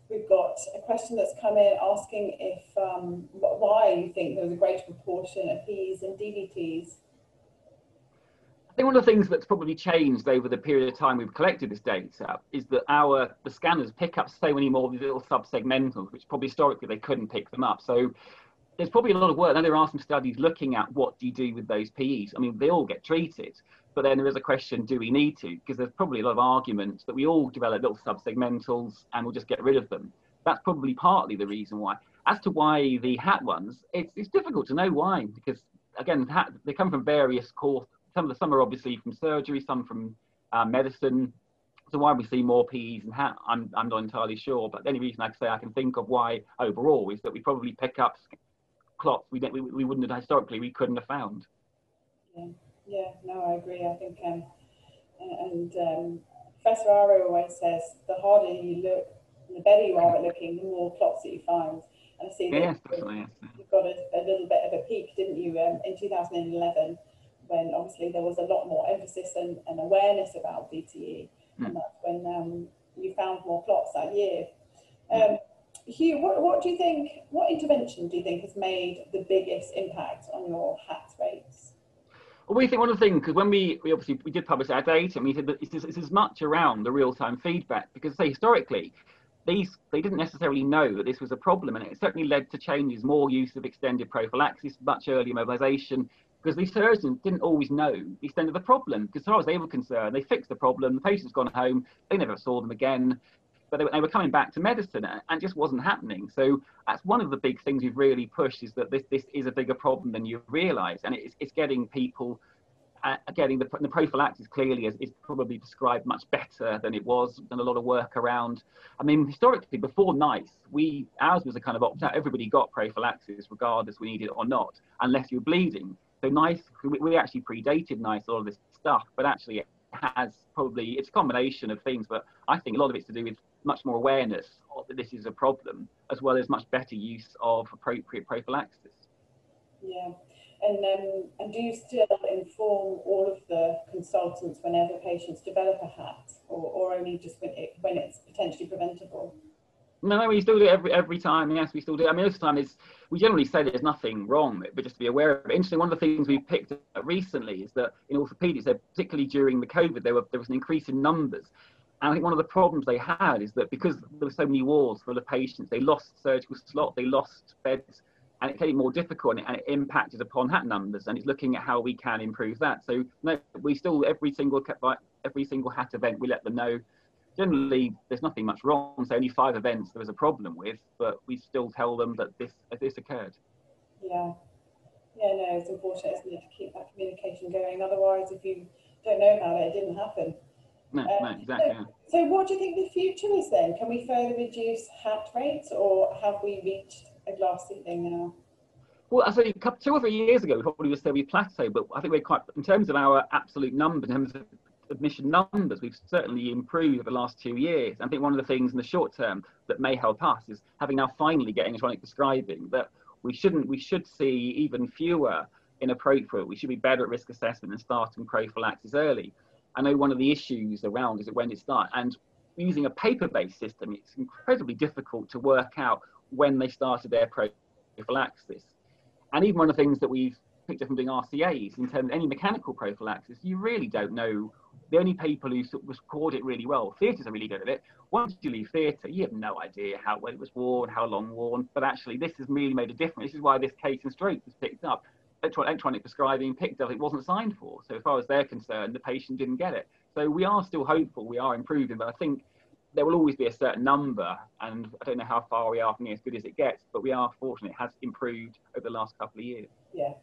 We've got a question that's come in asking if why you think there was a greater proportion of Ps and DVTs. I think one of the things that's probably changed over the period of time we've collected this data is that the scanners pick up so many more of these little sub-segmentals, which probably historically they couldn't pick them up. So there's probably a lot of work. Now there are some studies looking at what do you do with those PEs. I mean, they all get treated, but then there is a question, do we need to? Because there's probably a lot of arguments that we all develop little sub-segmentals and we'll just get rid of them. That's probably partly the reason why. As to why the HAT ones, it's difficult to know why, because again, they come from various courses. Some are obviously from surgery, some from medicine. So why we see more PEs and HAT, I'm not entirely sure. But the only reason I can think of why overall is that we probably pick up clots we wouldn't have historically, we couldn't have found. Yeah, no, I agree. I think, Professor Aro always says, the harder you look, the better you are at looking, the more plots that you find. And I see that you've got a little bit of a peak, didn't you, in 2011, when obviously there was a lot more emphasis and awareness about VTE, and that's when you found more plots that year. Huw, what do you think, what intervention do you think has made the biggest impact on your HAT rates? Well, we think one of the things, because when we did publish our data, and we said that it's as much around the real-time feedback, because say historically, they didn't necessarily know that this was a problem, and it certainly led to changes, more use of extended prophylaxis, much earlier mobilisation, because these surgeons didn't always know the extent of the problem, because as far as they were concerned, they fixed the problem, the patient's gone home, they never saw them again, but they were coming back to medicine, and it just wasn't happening. So that's one of the big things we've really pushed, is that this is a bigger problem than you realise, and it's getting people, getting the prophylaxis clearly is probably described much better than it was, and a lot of work around. I mean, historically, before NICE, ours was a kind of opt-out. Everybody got prophylaxis, regardless we needed it or not, unless you're bleeding. So NICE, we actually predated NICE, a lot of this stuff, but actually it's a combination of things, but I think a lot of it's to do with much more awareness that this is a problem, as well as much better use of appropriate prophylaxis. Yeah, and do you still inform all of the consultants whenever patients develop a HAT, or only just when it's potentially preventable? No, we still do it every time. Yes, we still do. I mean, most of the time we generally say there's nothing wrong, but just to be aware of it. Interesting, one of the things we've picked up recently is that in orthopaedics, particularly during the COVID, there was an increase in numbers. And I think one of the problems they had is that because there were so many wards full of patients, they lost surgical slot, they lost beds, and it became more difficult, and it impacted upon HAT numbers. And it's looking at how we can improve that. So no, we still every single HAT event we let them know. generally there's nothing much wrong. So only 5 events there was a problem with, but we still tell them that this occurred. Yeah. Yeah, no, it's important, isn't it, to keep that communication going. Otherwise, if you don't know about it, it didn't happen. No, exactly. So what do you think the future is then? Can we further reduce hat rates, or have we reached a glass ceiling now? Well, I say 2 or 3 years ago, we probably would say we plateaued, but I think we're quite, in terms of our absolute numbers, in terms of admission numbers, we've certainly improved over the last 2 years. I think one of the things in the short term that may help us is having now finally getting electronic prescribing, that we should see even fewer inappropriate. We should be better at risk assessment and starting prophylaxis early. I know one of the issues around is when it starts, and using a paper-based system, it's incredibly difficult to work out when they started their prophylaxis. And even one of the things that we've picked up from doing RCAs, in terms of any mechanical prophylaxis, you really don't know. The only people who sort of record it really well, theatres are really good at it. Once you leave theatre, you have no idea when it was worn, how long worn, but actually this has really made a difference. This is why this case in stroke was picked up. Electronic prescribing picked up, it wasn't signed for. So as far as they're concerned, the patient didn't get it. So we are still hopeful, we are improving, but I think there will always be a certain number, and I don't know how far we are from as good as it gets, but we are fortunate it has improved over the last couple of years. Yeah.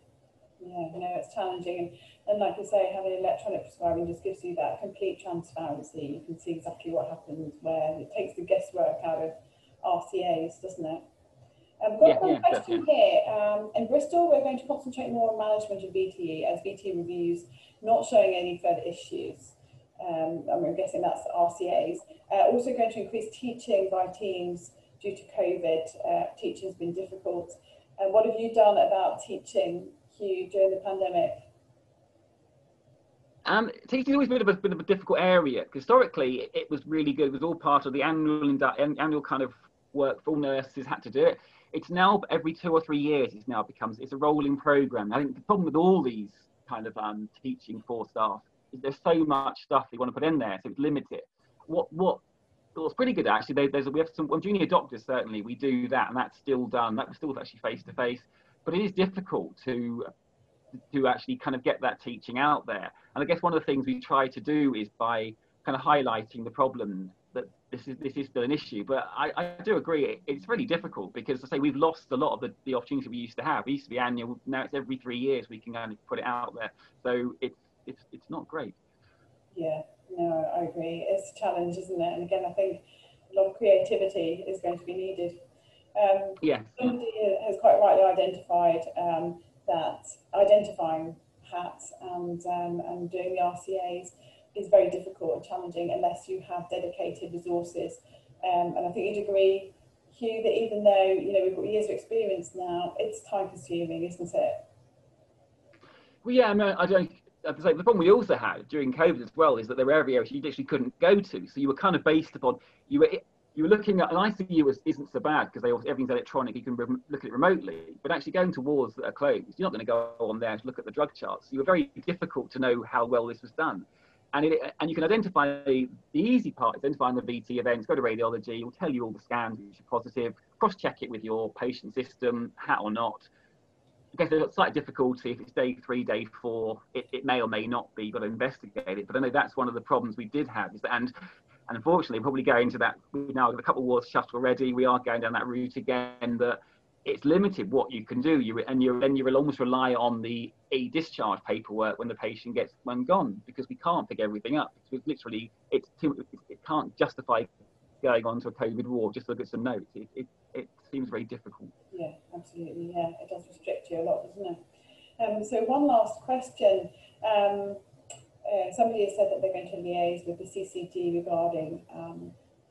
Yeah, no, it's challenging, and like you say, having electronic prescribing just gives you that complete transparency. You can see exactly what happens, where it takes the guesswork out of RCAs, doesn't it? I've got one question here. In Bristol, we're going to concentrate more on management of VTE, as VTE reviews not showing any further issues. I'm guessing that's RCAs. Also going to increase teaching by teams due to COVID. Teaching's been difficult. What have you done about teaching, Huw, during the pandemic? Teaching has always been a difficult area. Historically, it was really good. It was all part of the annual kind of work. All nurses had to do it. It's now every 2 or 3 years. It's a rolling program. I think the problem with all these kind of teaching for staff is there's so much stuff they want to put in there, so it's limited. What's pretty good actually, we have some junior doctors, certainly we do that, and that's still done. That was still actually face to face, but it is difficult to actually kind of get that teaching out there. And I guess one of the things we try to do is by kind of highlighting the problem that this is still an issue. But I do agree, it's really difficult, because I say we've lost a lot of the opportunity we used to have. We used to be annual, now it's every 3 years we can kind of put it out there. So it's not great. Yeah, no, I agree. It's a challenge, isn't it? And again, I think a lot of creativity is going to be needed. Somebody has quite rightly identified that identifying hats and doing the RCAs is very difficult and challenging unless you have dedicated resources. And I think you'd agree, Huw, that even though we've got years of experience now, it's time consuming, isn't it? Well, yeah, I don't. The problem we also had during COVID as well is that there were areas you literally couldn't go to. So you were kind of based upon you were looking at an ICU isn't so bad because everything's electronic. You can look at it remotely. But actually going to wards that are closed, you're not going to go on there to look at the drug charts. So you were very difficult to know how well this was done. And you can identify the easy part, identifying the VT events. Go to radiology. It will tell you all the scans which are positive. Cross-check it with your patient system, hat or not. I guess there's a slight difficulty if it's day 3, day 4, it may or may not be, you've got to investigate it. But I know that's one of the problems we did have, and unfortunately, probably going to that, we now have a couple of wards shut already, we are going down that route again, that it's limited what you can do, then you will almost rely on the discharge paperwork when the patient gets gone, because we can't pick everything up. Because literally, it can't justify going on to a COVID ward just to look at some notes. It seems very difficult. Yeah, absolutely. Yeah, it does restrict you a lot, doesn't it? So one last question. Somebody has said that they're going to liaise with the CCD regarding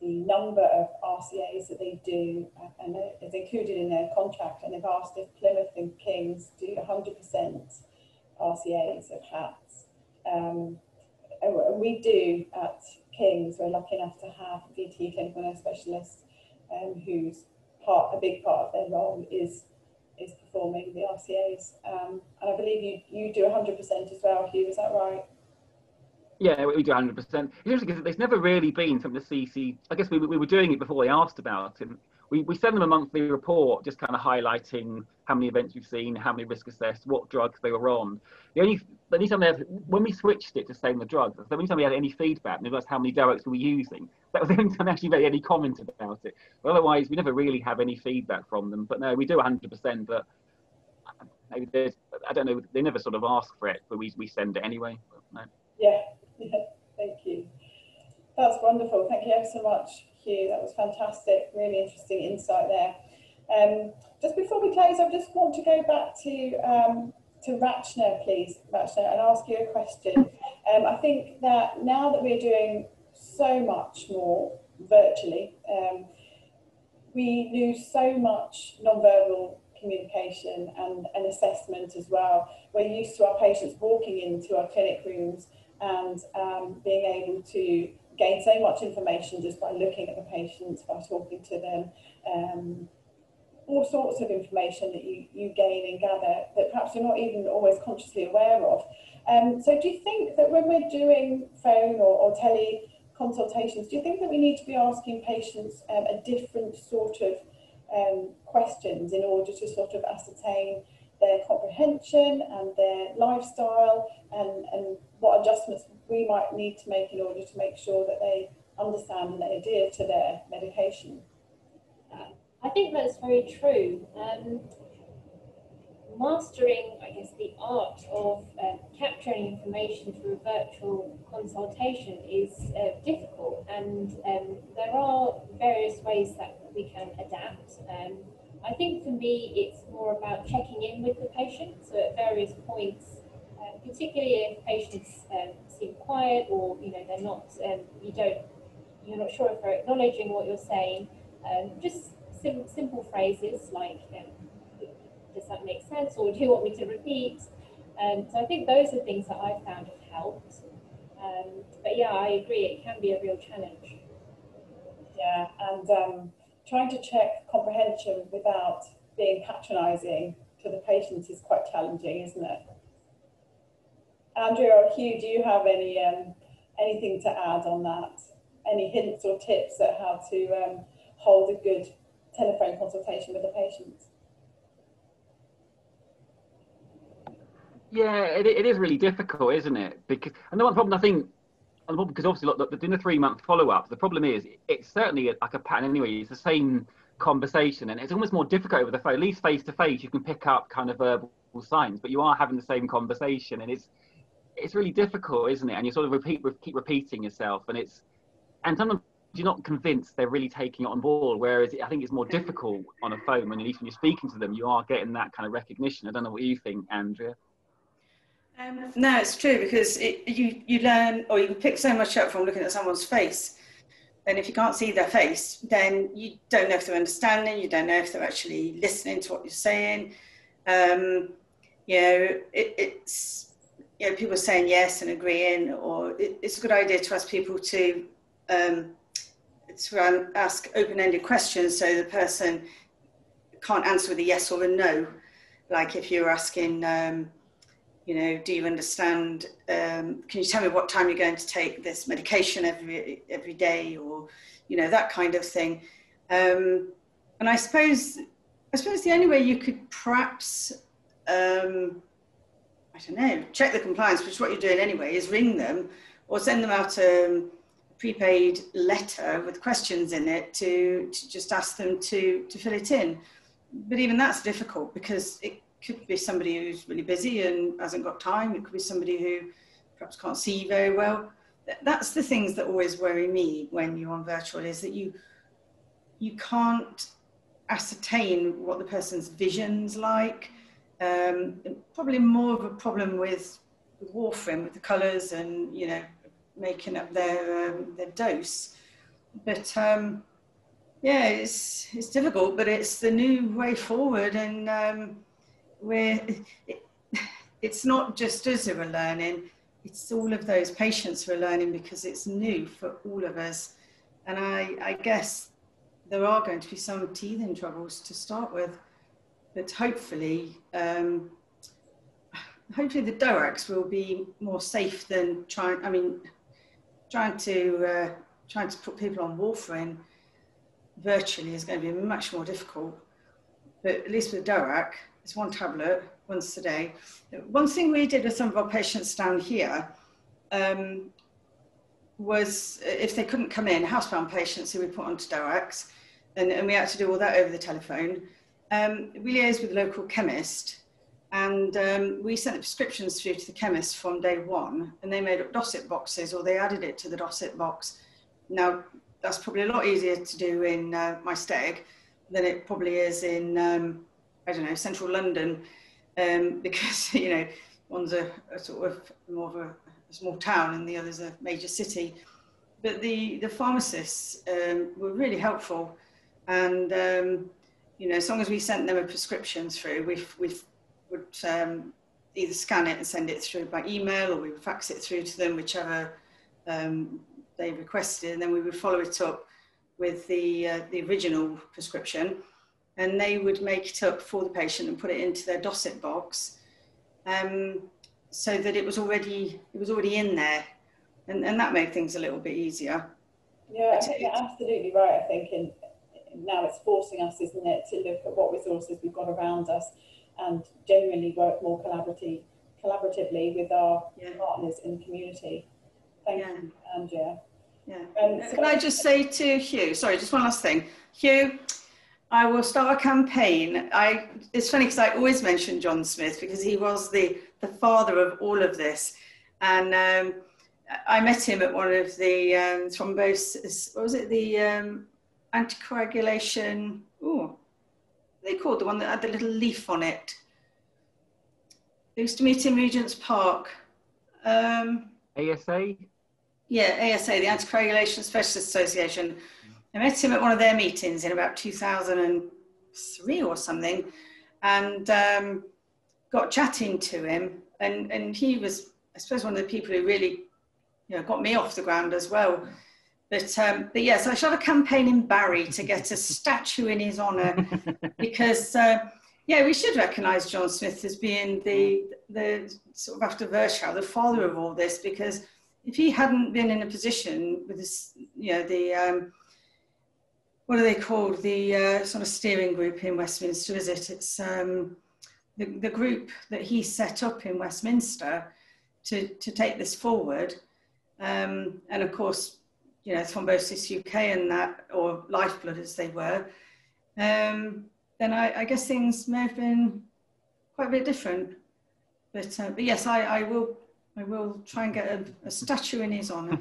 the number of RCAs that they do, and it's included in their contract, and they've asked if Plymouth and King's do 100% RCAs of hats. We do at King's. We're lucky enough to have VTE clinical nurse specialists whose a big part of their role is performing the RCAs, and I believe you do 100% as well, Huw, is that right? Yeah, we do 100%. It's interesting because there's never really been something to CC. I guess we were doing it before they asked about it. We send them a monthly report, just kind of highlighting how many events we've seen, how many risk assessed, what drugs they were on. The only time when we switched it to saying the drugs, the only time we had any feedback, and that's how many drugs we were using. that was the only time I actually made any comment about it. But otherwise, we never really have any feedback from them. But no, we do 100%. But maybe there's, I don't know, they never sort of ask for it, but we send it anyway. But no. Yeah, thank you. That's wonderful. Thank you ever so much, Huw. That was fantastic. Really interesting insight there. Just before we close, I just want to go back to Rachna, please, Rachna, and ask you a question. I think that now that we're doing so much more virtually, we lose so much non-verbal communication and assessment as well. We're used to our patients walking into our clinic rooms and being able to gain so much information just by looking at the patients, by talking to them, all sorts of information that you gain and gather that perhaps you're not even always consciously aware of. So do you think that when we're doing phone or tele consultations, do you think that we need to be asking patients a different sort of questions in order to sort of ascertain their comprehension and their lifestyle and what adjustments we might need to make in order to make sure that they understand and they adhere to their medication? I think that's very true. Mastering, I guess, the art of capturing information through a virtual consultation is difficult, and there are various ways that we can adapt. I think for me it's more about checking in with the patient, so at various points, particularly if patients seem quiet or they're not, you're not sure if they're acknowledging what you're saying, just simple phrases like, does that make sense, or do you want me to repeat? So I think those are things that I've found have helped. But yeah, I agree, it can be a real challenge. Yeah, and trying to check comprehension without being patronising to the patients is quite challenging, isn't it? Andrea or Huw, do you have any anything to add on that? Any hints or tips at how to hold a good telephone consultation with the patients? Yeah, it is really difficult, isn't it? Because, and the one problem I think, because obviously in the 3-month follow-up, the problem is it's certainly like a pattern anyway. It's the same conversation, and it's almost more difficult over the phone. At least face to face, you can pick up kind of verbal signs, but you are having the same conversation, and it's really difficult, isn't it? And you sort of keep repeating yourself, and sometimes you're not convinced they're really taking it on board. Whereas I think it's more difficult on a phone when at least when you're speaking to them, you are getting that kind of recognition. I don't know what you think, Andrea. No, it's true, because you learn, or you can pick so much up from looking at someone's face. And if you can't see their face, then you don't know if they're understanding, you don't know if they're actually listening to what you're saying. It's people saying yes and agreeing, or it's a good idea to ask people to ask open-ended questions so the person can't answer with a yes or a no. Like if you're asking, do you understand, can you tell me what time you're going to take this medication every day, or, that kind of thing. And I suppose the only way you could perhaps, check the compliance, which is what you're doing anyway, is ring them or send them out a prepaid letter with questions in it to just ask them to fill it in. But even that's difficult, because it could be somebody who's really busy and hasn't got time. It could be somebody who perhaps can't see very well. That's the things that always worry me when you're on virtual, is that you can't ascertain what the person's vision's like. Probably more of a problem with warfarin, with the colours and, making up their dose. But it's difficult, but it's the new way forward, and it's not just us who are learning, it's all of those patients who are learning, because it's new for all of us. And I guess there are going to be some teething troubles to start with, but hopefully the DOACs will be more safe than trying to put people on warfarin virtually is going to be much more difficult. But at least with DOAC, it's one tablet once a day. One thing we did with some of our patients down here was if they couldn't come in, housebound patients who we put onto DOACs, and we had to do all that over the telephone. We liaised with the local chemist, and we sent the prescriptions through to the chemist from day one, and they made up dossett boxes, or they added it to the dossett box. Now, that's probably a lot easier to do in my steg than it probably is in, I don't know, central London, because, you know, one's a sort of more of a small town and the other's a major city. But the pharmacists were really helpful, and you know, as long as we sent them a prescription through, we would either scan it and send it through by email, or we would fax it through to them, whichever they requested, and then we would follow it up with the original prescription, and they would make it up for the patient and put it into their dossett box, so that it was already in there, and that made things a little bit easier. Yeah, I think you're absolutely right. I think now it's forcing us, isn't it, to look at what resources we've got around us and genuinely work more collaboratively with our partners in the community. Thank you, Andrea. Yeah. So can I just say to Huw, sorry, just one last thing. Huw, I will start a campaign. It's funny because I always mention John Smith because he was the father of all of this. And I met him at one of the thrombosis, what was it, the anticoagulation, they called the one that had the little leaf on it. I used to meet in Regent's Park. ASA? Yeah, ASA, the Anticoagulation Specialist Association. I met him at one of their meetings in about 2003 or something, and got chatting to him. And he was, I suppose, one of the people who really, you know, got me off the ground as well. But yes, I shall have a campaign in Barry to get a statue in his honour, because yeah, we should recognise John Smith as being the sort of, after Virchow, the father of all this, because if he hadn't been in a position with this, you know, the what are they called? The sort of steering group in Westminster, is it? It's the group that he set up in Westminster to take this forward, and of course, you know, Thrombosis UK and that, or Lifeblood as they were, then I guess things may have been quite a bit different. But yes, I will try and get a statue in his honour.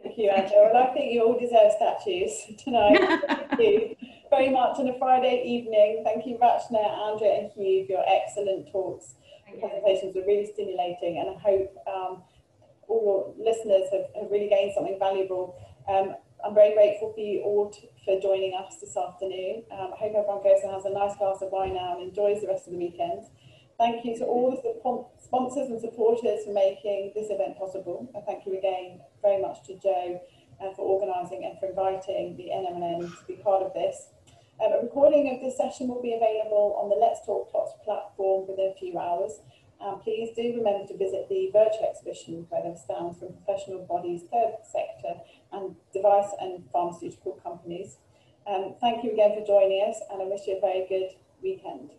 Thank you, Andrea. Well, I think you all deserve statues tonight. Thank you very much on a Friday evening. Thank you, Rachna, Andrea and Huw, for your excellent talks. The presentations were really stimulating, and I hope all your listeners have really gained something valuable. I'm very grateful for you all for joining us this afternoon. I hope everyone goes and has a nice glass of wine now and enjoys the rest of the weekend. Thank you to all the sponsors and supporters for making this event possible. And thank you again very much to Joe for organising and for inviting the NNMN to be part of this. A recording of this session will be available on the Let's Talk Plots platform within a few hours. Please do remember to visit the virtual exhibition where there stands from professional bodies, third sector and device and pharmaceutical companies. Thank you again for joining us, and I wish you a very good weekend.